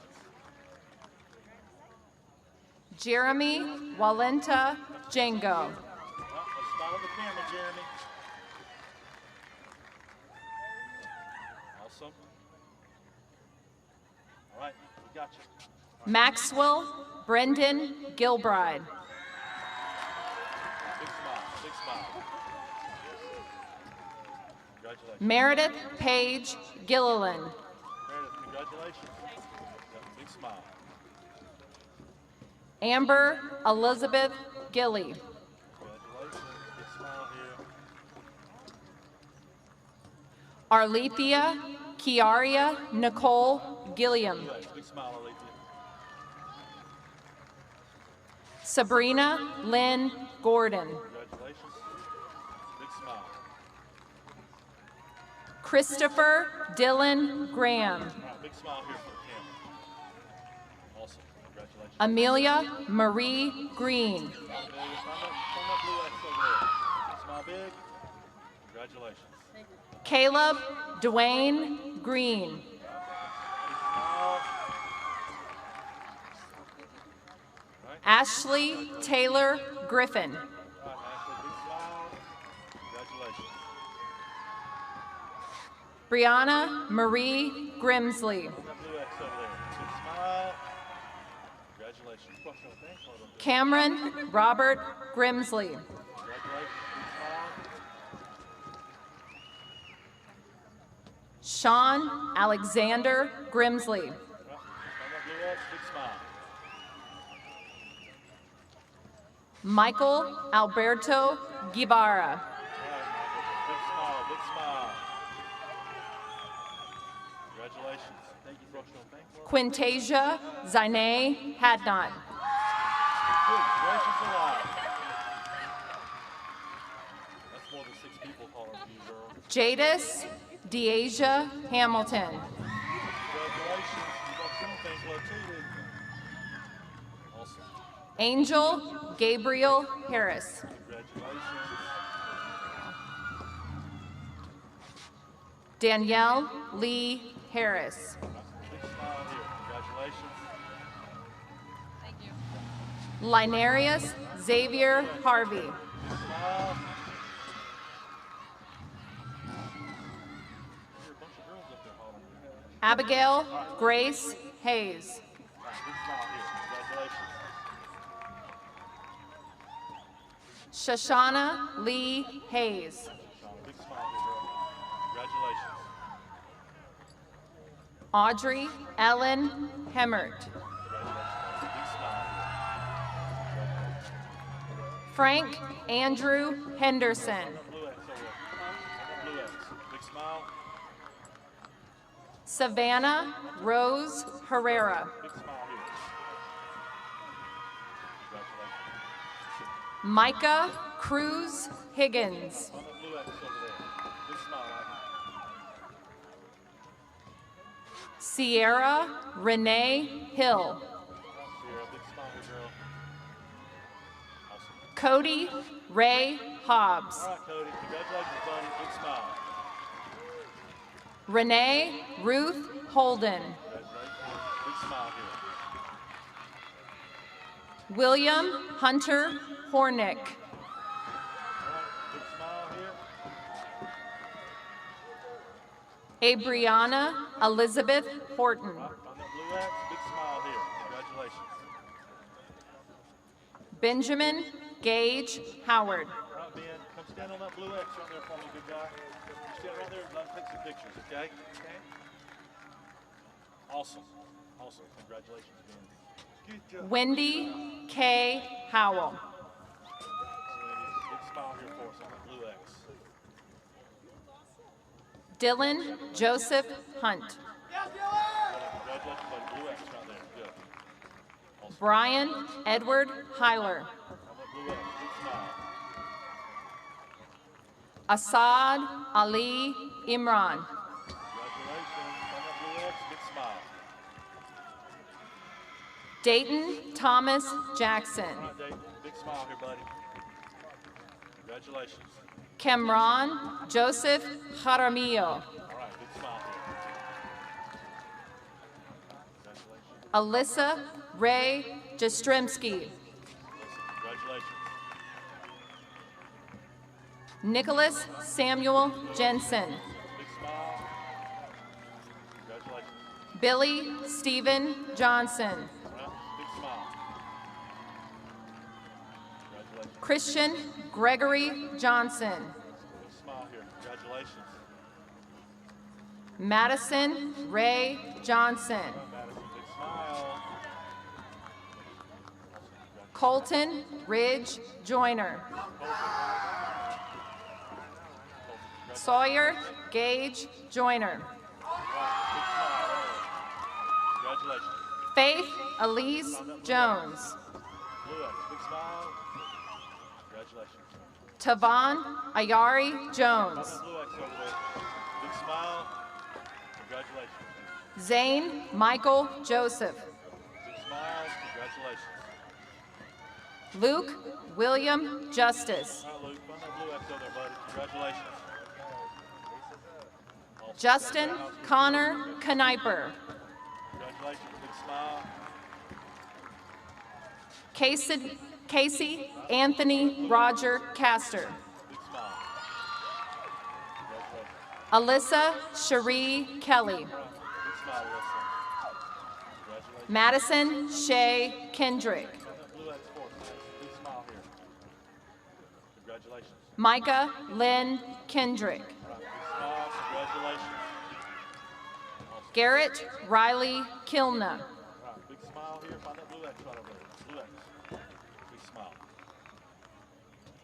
Jeremy Walenta Django. All right, let's smile at the camera, Jeremy. Awesome. All right, we got you. Maxwell Brendan Gilbride. Big smile. Big smile. Congratulations. Meredith Page Gilliland. Meredith, congratulations. Got a big smile. Amber Elizabeth Gilly. Congratulations. Big smile here. Arlethea Kiaria Nicole Gilliam. Big smile, Alethea. Sabrina Lynn Gordon. Congratulations. Big smile. Christopher Dylan Graham. All right, big smile here for the camera. Awesome. Congratulations. Amelia Marie Green. Amelia, find that blue X over there. Smile big. Congratulations. Caleb Dwayne Green. Big smile. Ashley Taylor Griffin. All right, Ashley, big smile. Congratulations. Brianna Marie Grimsley. Find that blue X over there. Big smile. Congratulations. Thanks, hold on. Cameron Robert Grimsley. Congratulations. Big smile. Sean Alexander Grimsley. All right, find that blue X. Big smile. Michael Alberto Guevara. All right, Michael. Big smile. Big smile. Congratulations. Thank you, Brooke. Quintasia Zine Hadnot. Good gracious alive. Jadis Deasia Hamilton. Congratulations. You got some things left too, didn't you? Awesome. Angel Gabriel Harris. Congratulations. Danielle Lee Harris. Big smile here. Congratulations. Linarius Xavier Harvey. Big smile. There are a bunch of girls up there holding you. Abigail Grace Hayes. Big smile here. Congratulations. Shoshana Lee Hayes. Shauna, big smile here, girl. Congratulations. Audrey Ellen Hemmert. Congratulations. Big smile here. Frank Andrew Henderson. Blue X over there. Blue X. Big smile. Savannah Rose Herrera. Big smile here. Congratulations. Micah Cruz Higgins. On the blue X over there. Big smile, Mike. Sierra Renee Hill. Sierra, big smile here, girl. Awesome. Cody Ray Hobbs. All right, Cody. Congratulations, buddy. Big smile. Renee Ruth Holden. Congratulations. Big smile here. William Hunter Hornick. All right, big smile here. Abriana Elizabeth Horton. On that blue X, big smile here. Congratulations. Benjamin Gage Howard. All right, Ben, come stand on that blue X right there for me, good guy. You stand right there and let me take some pictures, okay? Okay. Awesome. Awesome. Congratulations, Ben. Good job. Wendy K. Howell. Big smile here for us on that blue X. Dylan Joseph Hunt. Congratulations, buddy. Blue X right there. Good. Awesome. Brian Edward Hyler. On that blue X, big smile. Assad Ali Imran. Congratulations. On that blue X, big smile. Dayton Thomas Jackson. All right, Dave. Big smile here, buddy. Congratulations. Cameron Joseph Jaramillo. All right, big smile here. Congratulations. Alyssa Ray Jastrzemski. Congratulations. Nicholas Samuel Jensen. Big smile. Congratulations. Billy Stephen Johnson. All right, big smile. Congratulations. Christian Gregory Johnson. Big smile here. Congratulations. Madison Ray Johnson. Madison, big smile. Colton Ridge Joyner. Sawyer Gage Joyner. Big smile. Congratulations. Faith Elise Jones. Blue X, big smile. Congratulations. Tavon Ayari Jones. Blue X over there. Big smile. Congratulations. Zane Michael Joseph. Big smile. Congratulations. Luke William Justice. All right, Luke. Find that blue X over there, buddy. Congratulations. Awesome. Justin Connor Kniper. Congratulations. Big smile. Casey Anthony Roger Castor. Big smile. Congratulations. Alyssa Cherie Kelly. Big smile, Wilson. Congratulations. Madison Shea Kendrick. Find that blue X for us, man. Big smile here. Congratulations. Micah Lynn Kendrick. All right, big smile. Congratulations. Awesome. Garrett Riley Kilna. All right, big smile here. Find that blue X right over there. Blue X. Big smile.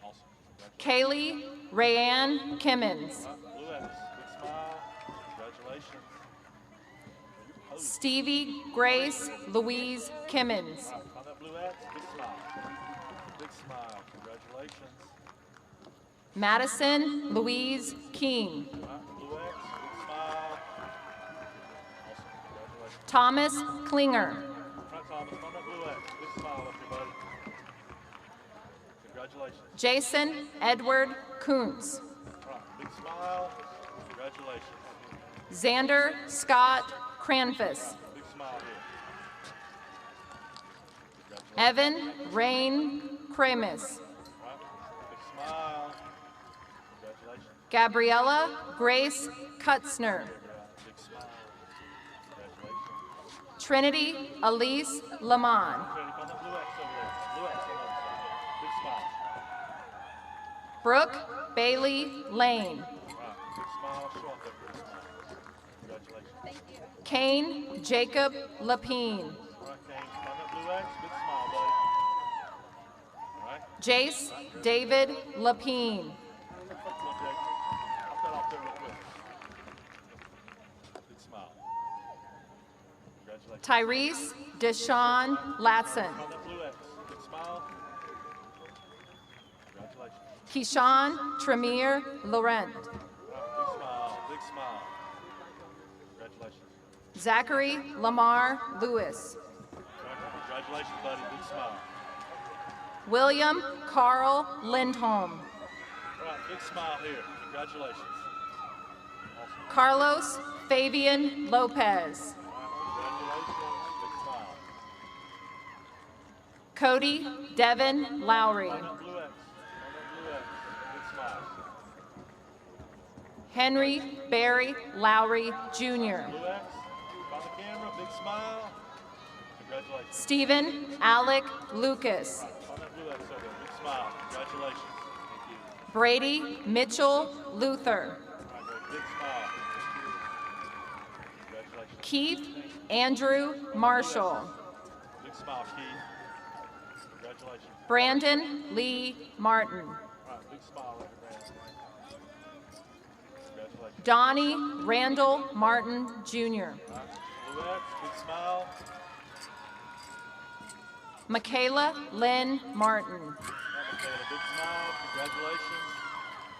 Awesome. Congratulations. Kaylee Rayanne Kimmons. All right, blue X. Big smile. Congratulations. Stevie Grace Louise Kimmons. All right, find that blue X. Big smile. Big smile. Congratulations. Madison Louise King. Blue X, big smile. Awesome. Congratulations. Thomas Klinger. All right, Thomas, find that blue X. Big smile up here, buddy. Congratulations. Jason Edward Kuntz. All right, big smile. Congratulations. Xander Scott Cranfus. Big smile here. Evan Rain Kramis. All right, big smile. Congratulations. Gabriella Grace Kutzner. Big smile. Congratulations. Trinity Elise Lamont. Trinity, find that blue X over there. Blue X on the other side. Big smile. Brooke Bailey Lane. All right, big smile. Show off that big smile. Congratulations. Thank you. Kane Jacob Lapine. All right, Kane, find that blue X. Big smile, buddy. All right. Jace David Lapine. Look, Jake. Pop that off there real quick. Big smile. Congratulations. Tyrese Deshawn Latson. Find that blue X. Big smile. Congratulations. Keyshawn Tremere Laurent. All right, big smile. Big smile. Congratulations. Zachary Lamar Lewis. Congratulations, buddy. Big smile. William Carl Lindholm. All right, big smile here. Congratulations. Awesome. Carlos Fabian Lopez. All right, congratulations. Big smile. Cody Devin Lowry. Find that blue X. Find that blue X. Big smile. Henry Barry Lowry Jr. Blue X. By the camera. Big smile. Congratulations. Stephen Alec Lucas. Find that blue X over there. Big smile. Congratulations. Thank you. Brady Mitchell Luther. All right, great. Big smile. Congratulations. Keith Andrew Marshall. Big smile, Keith. Congratulations. Brandon Lee Martin. All right, big smile right there, Brandon. Congratulations. Donnie Randall Martin Jr. All right, blue X, big smile. Michaela Lynn Martin. All right, Michaela, big smile. Congratulations.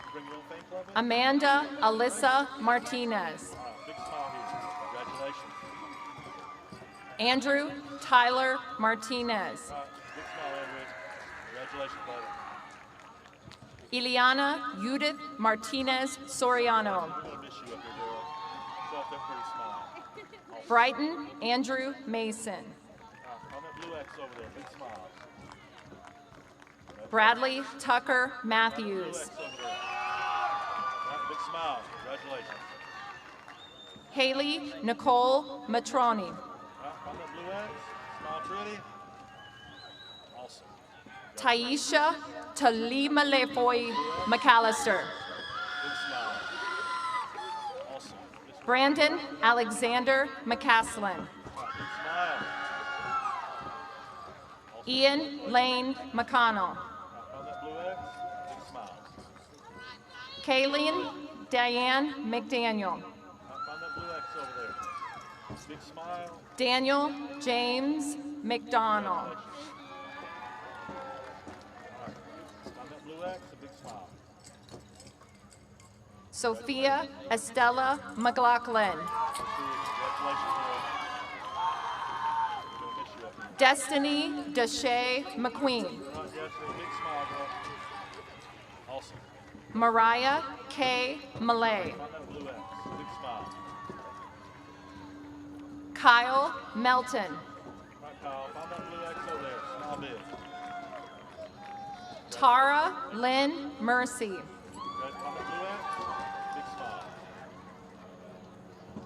You bring your own fan club in? Amanda Alyssa Martinez. All right, big smile here. Congratulations. Andrew Tyler Martinez. All right, big smile, Andrew. Congratulations, buddy. Ileana Judith Martinez Soriano. We're going to miss you up here, girl. Show off that pretty smile. Awesome. Brighton Andrew Mason. All right, on that blue X over there. Big smile. Bradley Tucker Blue Matthews. X over there. All right, big smile. Congratulations. Haley Nicole Matroni. All right, on that blue X. Smile pretty. Awesome. Taisha Talimalefoy McAllister. Big smile. Awesome. This Brandon Alexander McCaslin. right, big smile. Awesome. Ian Lane McConnell. On that blue X. Big smile. Kayleen Diane McDaniel. On that blue X over there. Big smile. Daniel James McDonald. On that blue X, a big smile. Sophia Estella McLaughlin. Congratulations, girl. We're gonna miss you up here. Destiny Deshay McQueen. All right, Destiny, big smile, girl. Awesome. Mariah K. Malay. On that blue X, big smile. Kyle Melton. All right, Kyle, find that blue X over there. Smile big. Tara Lynn Mercy. Right, on that blue X, big smile.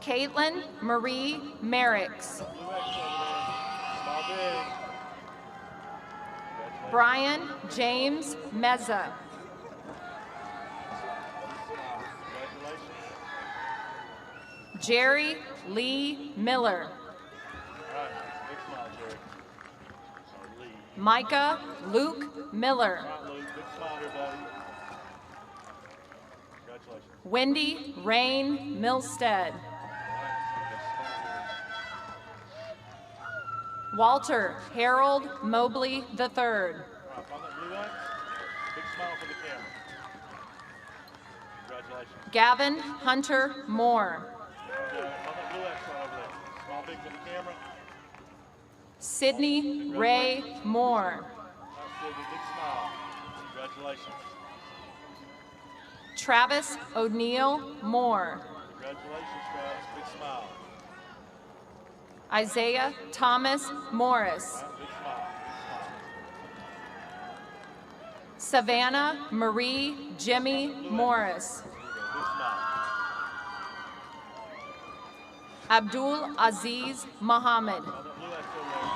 Caitlin Marie Merricks. Blue X over there. Smile big. Congratulations. Brian James Meza. Smile. Congratulations. Jerry Lee Miller. All right, big smile, Jerry. Lee. Micah Luke Miller. All right, Luke, big smile here, buddy. Congratulations. Wendy Rain Milstead. All right, big smile here. Walter Harold Mobley III. All right, on that blue X, big smile for the camera. Congratulations. Gavin Hunter Moore. On that blue X right over there. Smile big for the camera. Sydney Ray Moore. That's Sydney. Big smile. Congratulations. Travis O'Neill Moore. Congratulations, Travis. Big smile. Isaiah Thomas Morris. Big smile. Savannah Marie Jimmy Morris. Big smile. Abdul Aziz Muhammad. On that blue X over there.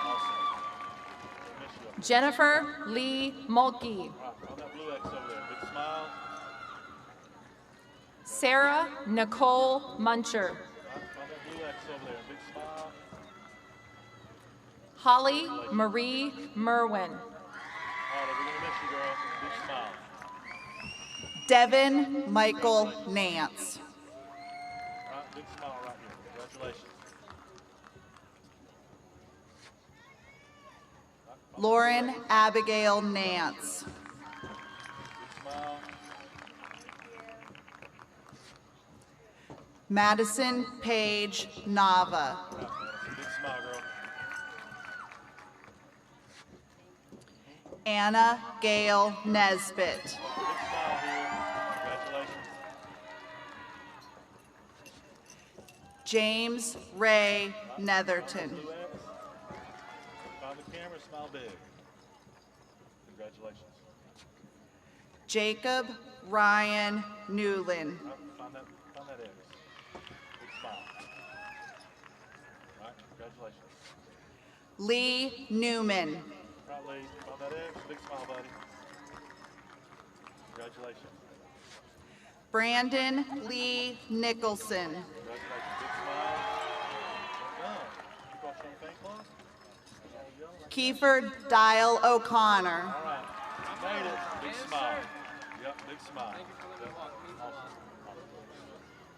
Awesome. Miss you. Jennifer Lee Mulkey. On that blue X over there. Big smile. Sarah Nicole Muncher. On that blue X over there. Big smile. Holly Marie Merwin. Holly, we're gonna miss you, girl. Big smile. Devin Michael Nance. All right, big smile right here. Congratulations. Lauren Abigail Nance. Big smile. Madison Paige Nava. Big smile, girl. Anna Gail Nesbitt. Big smile here. Congratulations. James Ray Netherton. Blue X. Find the camera, smile big. Congratulations. Jacob Ryan Newland. Find that X. Big smile. All right, congratulations. Lee Newman. Right, Lee. Find that X. Big smile, buddy. Congratulations. Brandon Lee Nicholson. Congratulations. Big smile. Well done. You brought your own paint cloth? Kiefer Dial O'Connor. All right. You made it. Big smile. Yep, big smile. Yep. Awesome.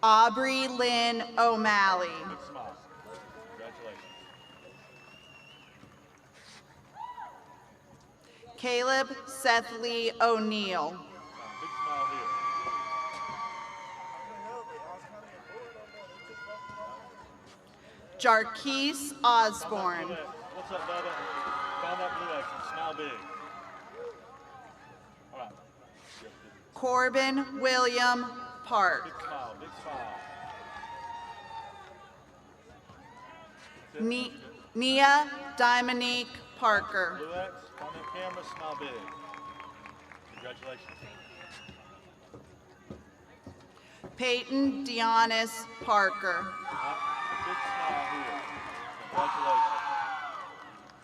Aubrey Lynn O'Malley. Big smile. Congratulations. Caleb Seth Lee O'Neill. Big smile here. Jarquise Osborne. Blue X. What's up, Bubba? Find that blue X and smile big. All right. Corbin William Park. Big smile. Big smile. Nia Dominique Parker. Blue X. On that camera, smile big. Congratulations. Peyton Dionis Parker. Big smile here. Congratulations.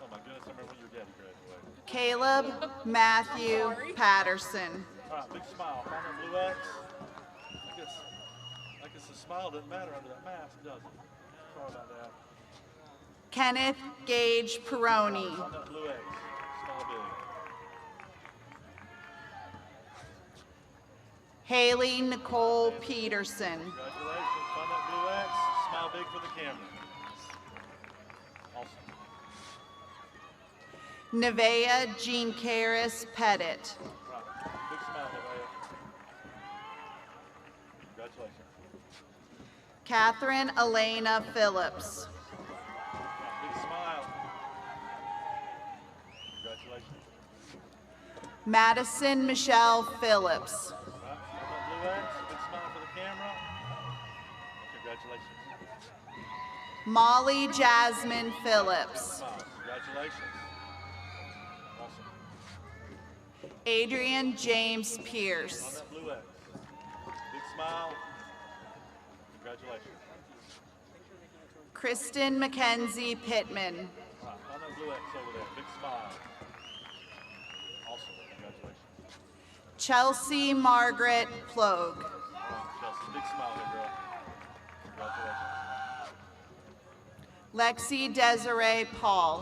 Oh my goodness, I remember when your daddy graduated. Caleb Matthew Patterson. All right, big smile. Find that blue X. I guess the smile doesn't matter under that mask, does it? Sorry about that. Kenneth Gage Peroni. On that blue X. Smile big. Haley Nicole Peterson. Congratulations. Find that blue X. Smile big for the camera. Awesome. Nevaeh Jean Caris Pettit. Right. Big smile, Nevaeh. Congratulations. Catherine Elena Phillips. Right. Big smile. Congratulations. Madison Michelle Phillips. Right. On that blue X. Big smile for the camera. Congratulations. Molly Jasmine Phillips. Smile. Congratulations. Awesome. Adrian James On Pierce. that blue X. Big smile. Congratulations. Kristen Mackenzie Pittman. Right. On that blue X over there. Big smile. Awesome. Congratulations. Chelsea Margaret Plogue. All right, Chelsea. Big smile here, girl. Congratulations. Lexi Desiree Paul.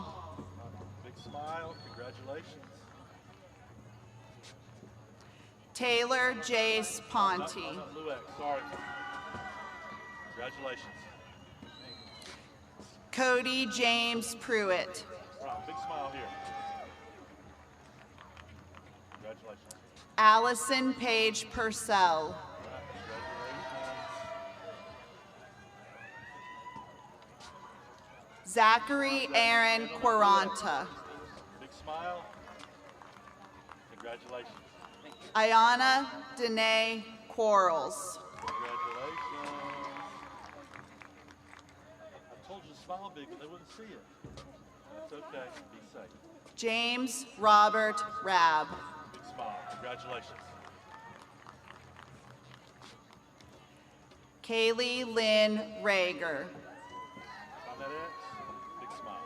Big smile. Congratulations. Taylor Jace Ponte. On that blue X. Sorry. Congratulations. Cody James Pruitt. All right. Big smile here. Congratulations. Allison Page Purcell. Zachary Aaron Quaranta. Big smile. Congratulations. Ayana Danae Quarles. Congratulations. I told you to smile big, but they wouldn't see it. That's okay. Be safe. James Robert Rabb. Big smile. Congratulations. Kaylee Lynn Rager. Find that X. Big smile.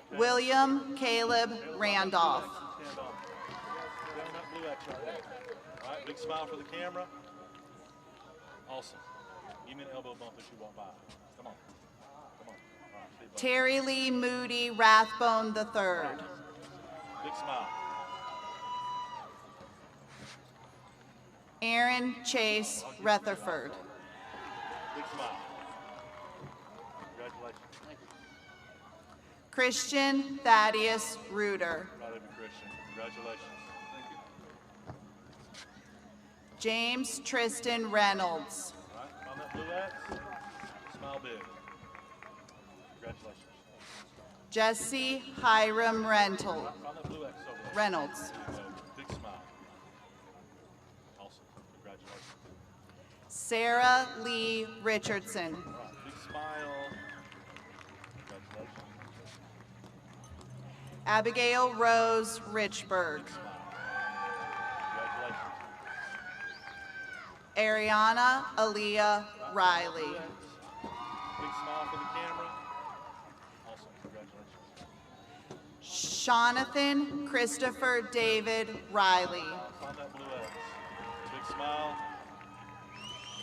Okay. William Caleb Randolph. Stand on. Stay on that blue X right there. All right, big smile for the camera. Awesome. Give me an elbow bump as you walk by. Come on. Come on. All right, stay by. Terry Lee Moody Rathbone III. Big smile. Aaron Chase Rutherford. Big smile. Congratulations. Christian Thaddeus Reuter. Proud of you, Christian. Congratulations. James Tristan Reynolds. All right, on that blue X, smile big. Congratulations. Jesse Hiram Rental. On that blue X over there. Reynolds. There you go. Big smile. Awesome. Congratulations. Sarah Lee Richardson. All right, big smile. Congratulations. Abigail Rose Richburg. Big smile. Congratulations. Ariana Aaliyah Riley. Blue X. Big smile for the camera. Awesome. Congratulations. Jonathan Christopher David Riley. On that blue X. Big smile.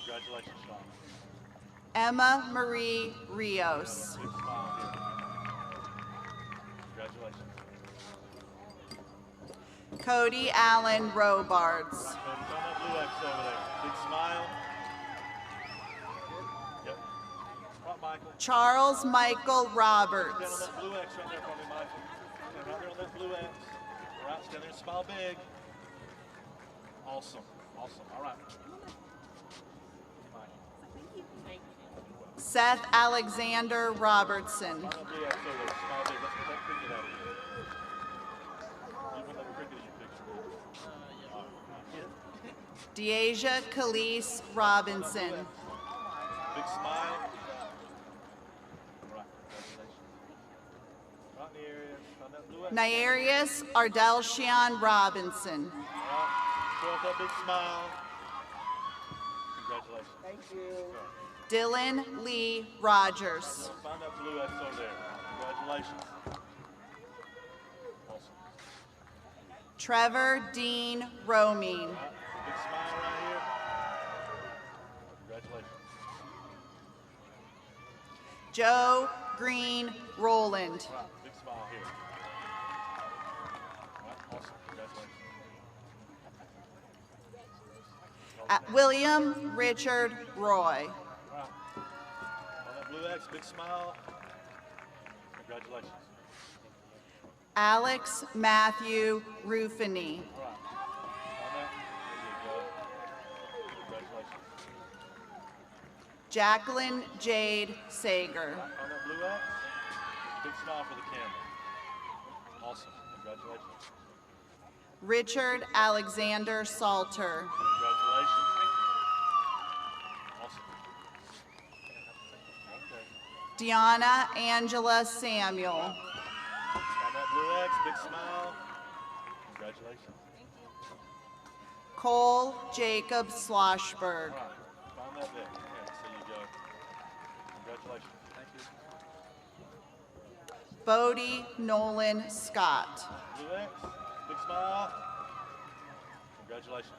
Congratulations, Sean. Emma Marie Rios. Big smile here. Congratulations. Cody Allen Robards. Cody's on that blue X over there. Big smile. Yep. Right, Michael. Charles Michael Stand on Roberts. that blue X right there for me, Michael. Stand right there on that blue X. All right, stand there and smile big. Awesome. Awesome. All right. Seth Alexander Robertson. On that blue X over there. Smile big. Let's get that cricket out of here. You want that cricket in your picture? All right. Deasia Khalees Robinson. Big smile. All right. Congratulations. Right in the area. On that blue X. Nairius Ardelshian Robinson. All right. Show off that big smile. Congratulations. Thank you. Dylan Lee Rogers. Find that blue X over there. Congratulations. Awesome. Trevor Dean Romine. All right. Big smile right here. Congratulations. Joe Green Roland. All right. Big smile here. All right. Awesome. Congratulations. William Richard Roy. All right. On that blue X, big smile. Congratulations. Alex Matthew Ruffini. All right. On that, there you go. Congratulations. Jacqueline Jade Sager. On that blue X, big smile for the camera. Awesome. Congratulations. Richard Alexander Salter. Congratulations. Awesome. Okay. Deanna Angela Samuel. On that blue X, big smile. Congratulations. Cole Jacob Sloshberg. All right. Find that big. Yeah, so you go. Congratulations. Thank you. Bodie Nolan Scott. Blue X, big smile. Congratulations.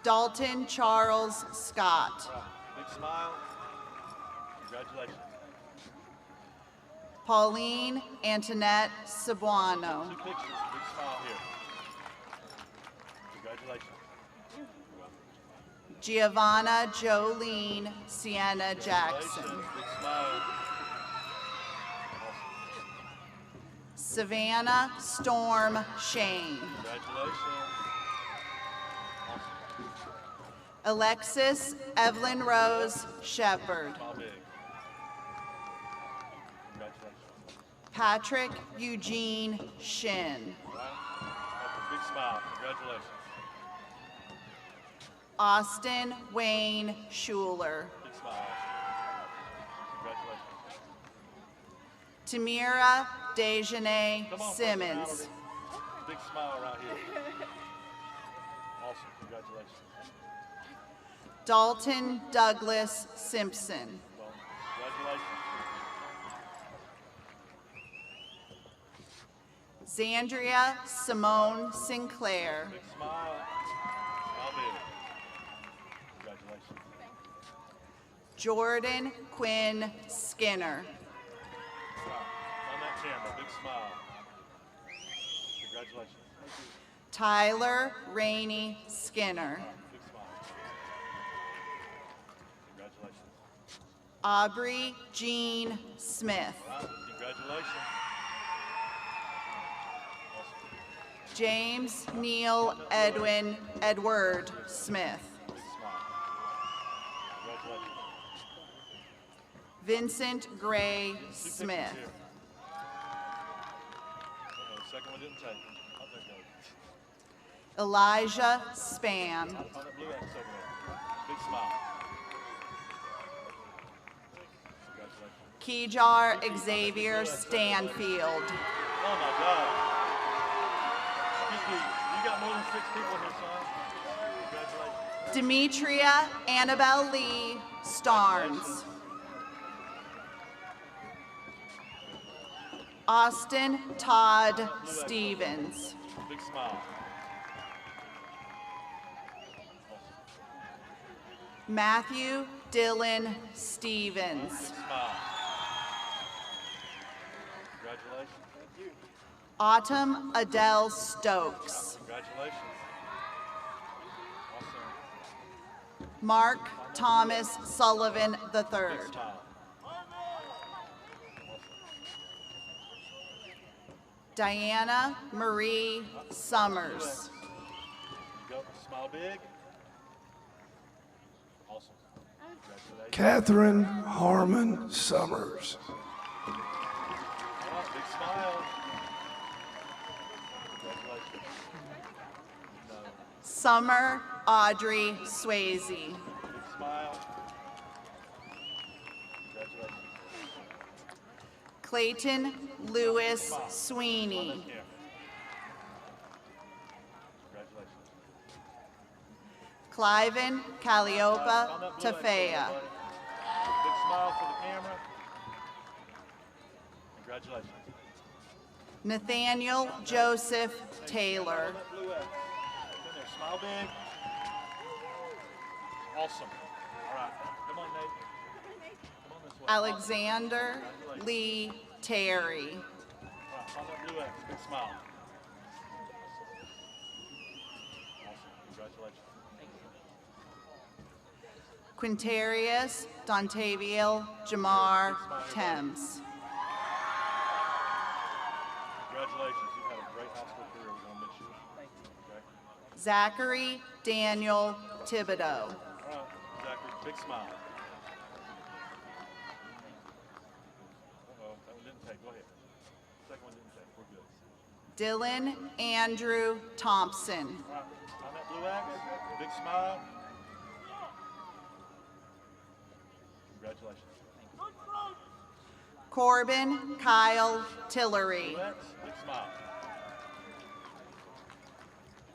Dalton Charles Scott. All right. Big smile. Congratulations. Pauline Antoinette Cebuano. Two pictures. Big smile here. Congratulations. Giovanna Jolene Sienna Jackson. Congratulations. Big smile. Awesome. Savannah Storm Shane. Congratulations. Alexis Evelyn Rose Shepherd. Smile big. Congratulations. Patrick Eugene Shin. All right. Big smile. Congratulations. Austin Wayne Schuler. Big smile. Congratulations. Tamira Dejanay Come on, Simmons. First Valerie. Big smile right here. Awesome. Congratulations. Dalton Douglas Simpson. Well, congratulations. Zandria Simone Sinclair. Big smile. Smile big. Congratulations. Jordan Quinn Skinner. On that camera. Big smile. Congratulations. Tyler Rainey Skinner. Big smile. Congratulations. Aubrey Jean Smith. All right. Congratulations. Awesome. James Neil Edwin Edward Smith. Big smile. Congratulations. Vincent Gray Two pictures Smith. here. The second one didn't take. I'll take that. Elijah Spam. On that blue X over there. Big smile. Congratulations. Kejar Xavier Stanfield. Oh my God. Kiki, you got more than 6 people here, son. Congratulations. Demetria Annabelle Lee Starnes. Austin Todd Stevens. Big smile. Matthew Dylan Stevens. Big smile. Congratulations. Autumn Adele Stokes. Congratulations. Awesome. Mark Thomas Sullivan III. Big smile. Diana Marie Summers. You go. Smile big. Awesome. Congratulations. Catherine Harmon Summers. All right, big smile. Congratulations. No. Summer Audrey Swayze. Big smile. Congratulations. Clayton Lewis Sweeney. Here. Congratulations. Cliven Calliope On that blue X, Tafea. everybody. Big smile for the camera. Congratulations. Nathaniel Joseph Taylor. On that blue X. In there. Smile big. Awesome. All right. Come on, Nate. Come on this way. Alexander Lee Terry. All right. On that blue X. Big smile. Awesome. Congratulations. Quintarius Dontaviel Jamar Thames. Congratulations. You've had a great high school career. We're going to miss you. Okay? Zachary Daniel Thibodeau. All right. Zachary, big smile. Uh-oh. That one didn't take. Go ahead. Second one didn't take. We're good. Dylan Andrew Thompson. All right. On that blue X. Big smile. Congratulations. Corbin Kyle Tillery. Blue X. Big smile.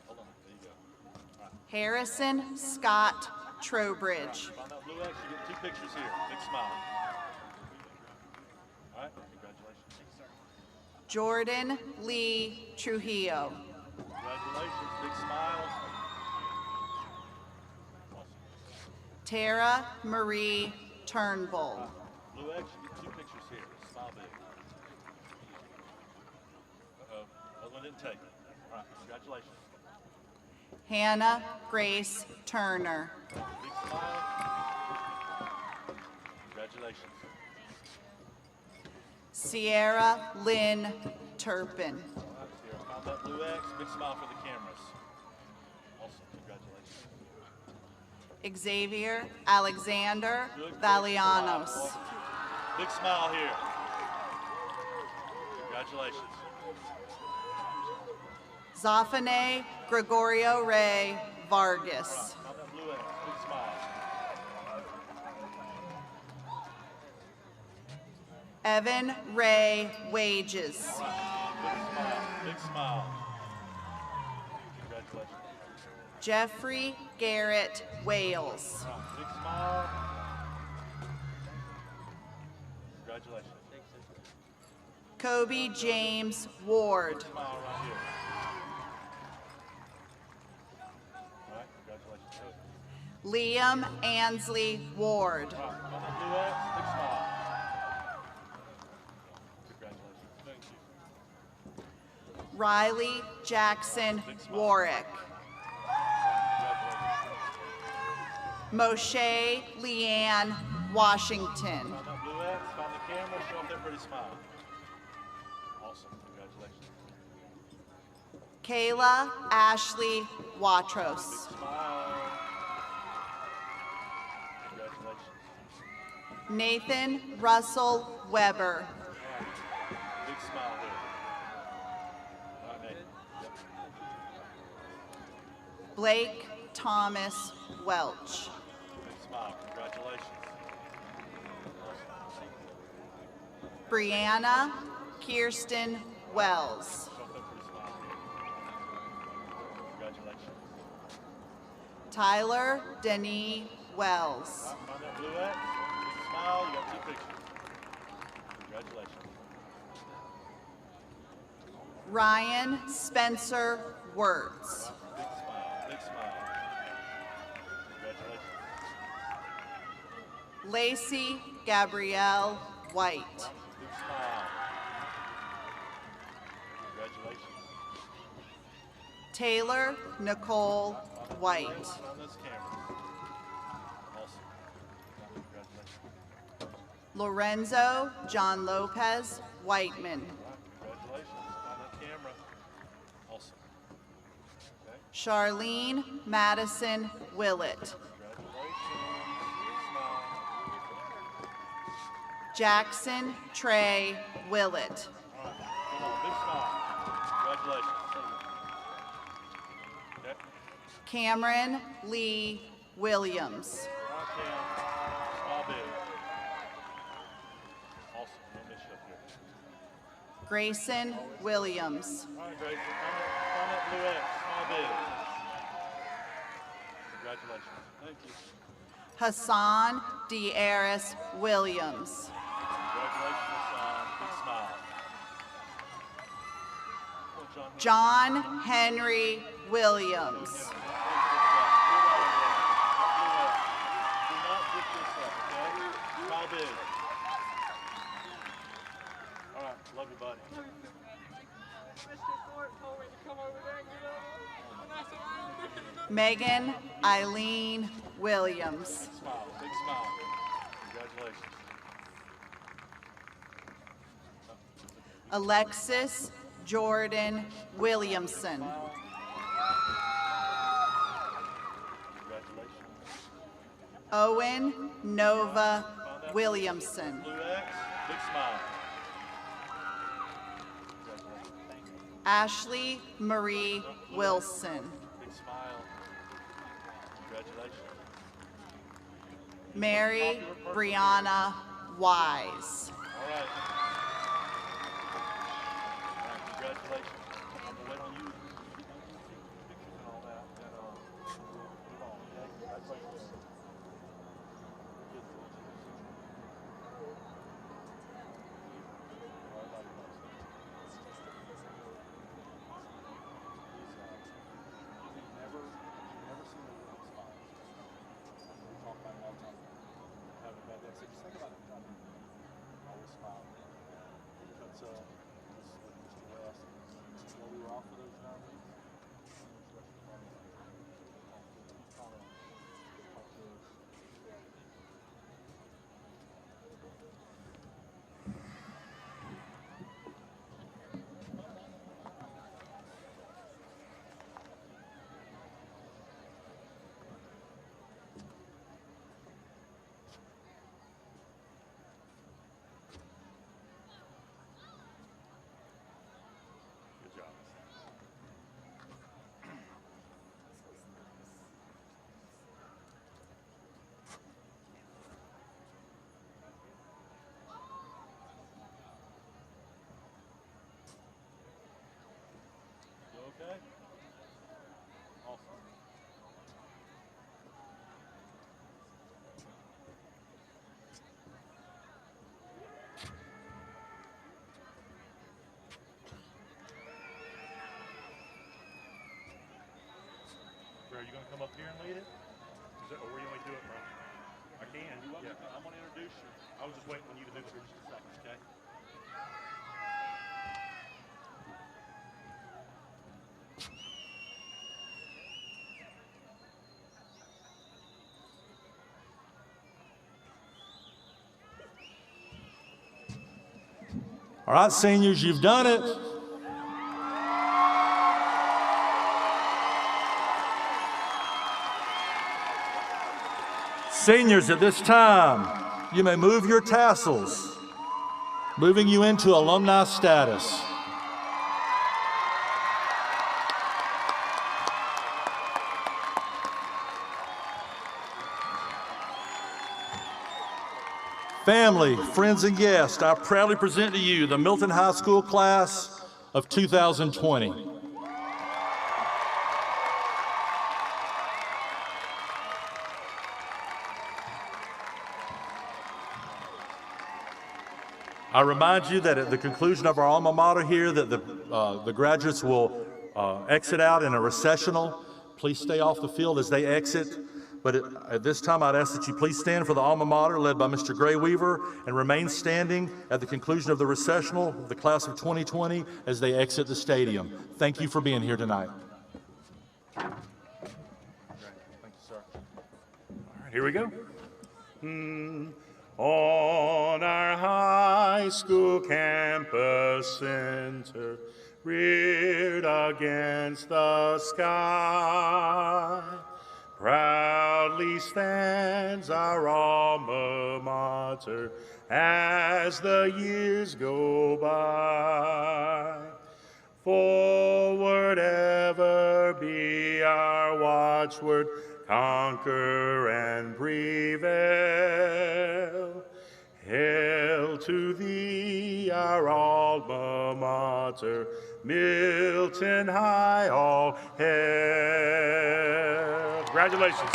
Hold on. There you go. All right. Harrison Scott Trowbridge. On that blue X, you get 2 pictures here. Big smile. All right. Congratulations. Jordan Lee Trujillo. Congratulations. Big smile. Awesome. Tara Marie Turnbull. Blue X, you get 2 pictures here. Smile big. Uh-oh. That one didn't take. All right. Congratulations. Hannah Grace Turner. Big smile. Congratulations. Sierra Lynn Turpin. All right, Sierra, find that blue X. Big smile for the cameras. Awesome. Congratulations. Xavier Alexander Valianos. Big smile here. Congratulations. Zafane Gregorio Ray Vargas. Find that blue X. Big smile. Evan Ray Wages. All right. Big smile. Congratulations. Jeffrey Garrett Wales. All right. Big smile. Congratulations. Kobe James Ward. Smile right here. All right. Congratulations. Liam Ansley Ward. All right. Find that blue X. Big smile. Congratulations. Thank you. Riley Jackson Warwick. Moshe Leanne Washington. Find that blue X, find the camera, show them their pretty smile. Awesome, congratulations. Kayla Ashley Watros. Smile. Congratulations. Nathan Russell Weber. All right. Big smile here. All right, Nate. Yep. Blake Thomas Welch. Big smile. Congratulations. Brianna Kirsten Wells. Show them their pretty smile. Congratulations. Tyler Denis Wells. All right, find that blue X. Big smile. You got two pictures. Congratulations. Ryan Spencer Wirtz. Big smile. Big smile. Congratulations. Lacey Gabrielle White. Big smile. Congratulations. Taylor Nicole White. On this camera. Awesome. Congratulations. Lorenzo John Lopez Whiteman. Congratulations. On that camera. Awesome. Okay. Charlene Madison Willett. Congratulations. Smile. Jackson Trey Willett. All right. Come on. Big smile. Congratulations. Okay. Cameron Lee Williams. All right, Cam. Smile big. Awesome. No miss up here. Grayson Williams. All right, Grayson. Find that blue X. Smile big. Congratulations. Thank you. Hassan Diaris Williams. Congratulations, Hassan. Big smile. Come on, John Henry Williams. Do not dip this up, okay? Smile big. All right, love you, buddy. Megan Eileen Williams. Smile, big smile. Congratulations. Alexis Jordan Williamson. Congratulations. Owen Nova Williamson. Blue X, big smile. Congratulations. Ashley Marie Wilson. Big smile. Congratulations. Mary Brianna Wise. All right. All right, congratulations. I'm gonna wait on you. Pictures and all that, and move on, okay? Congratulations. Good. All right, buddy. You've never seen a woman smile. We talk about it all the time. Having a bad day. So just think about it. Always smile. That's Mr. West. While we were off for those 9 weeks. Are you going to come up here and lead it? Is that, or where you want me to do it from? I can. Yeah. I'm going to introduce you. I was just waiting on you to do it for just a second, okay? All right, seniors, you've done it. Seniors, at this time, you may move your tassels, moving you into alumni status. Family, friends, and guests, I proudly present to you the Milton High School class of 2020. I remind you that at the conclusion of our alma mater here that the graduates will exit out in a recessional. Please stay off the field as they exit. But at this time, I'd ask that you please stand for the alma mater led by Mr. Gray Weaver and remain standing at the conclusion of the recessional of the class of 2020 as they exit the stadium. Thank you for being here tonight. Thank you, sir. All right, here we go. On our high school campus center, reared against the sky, proudly stands our alma mater as the years go by. Forward ever be our watchword, conquer and prevail. Hail to thee, our alma mater, Milton High, all hail. Congratulations.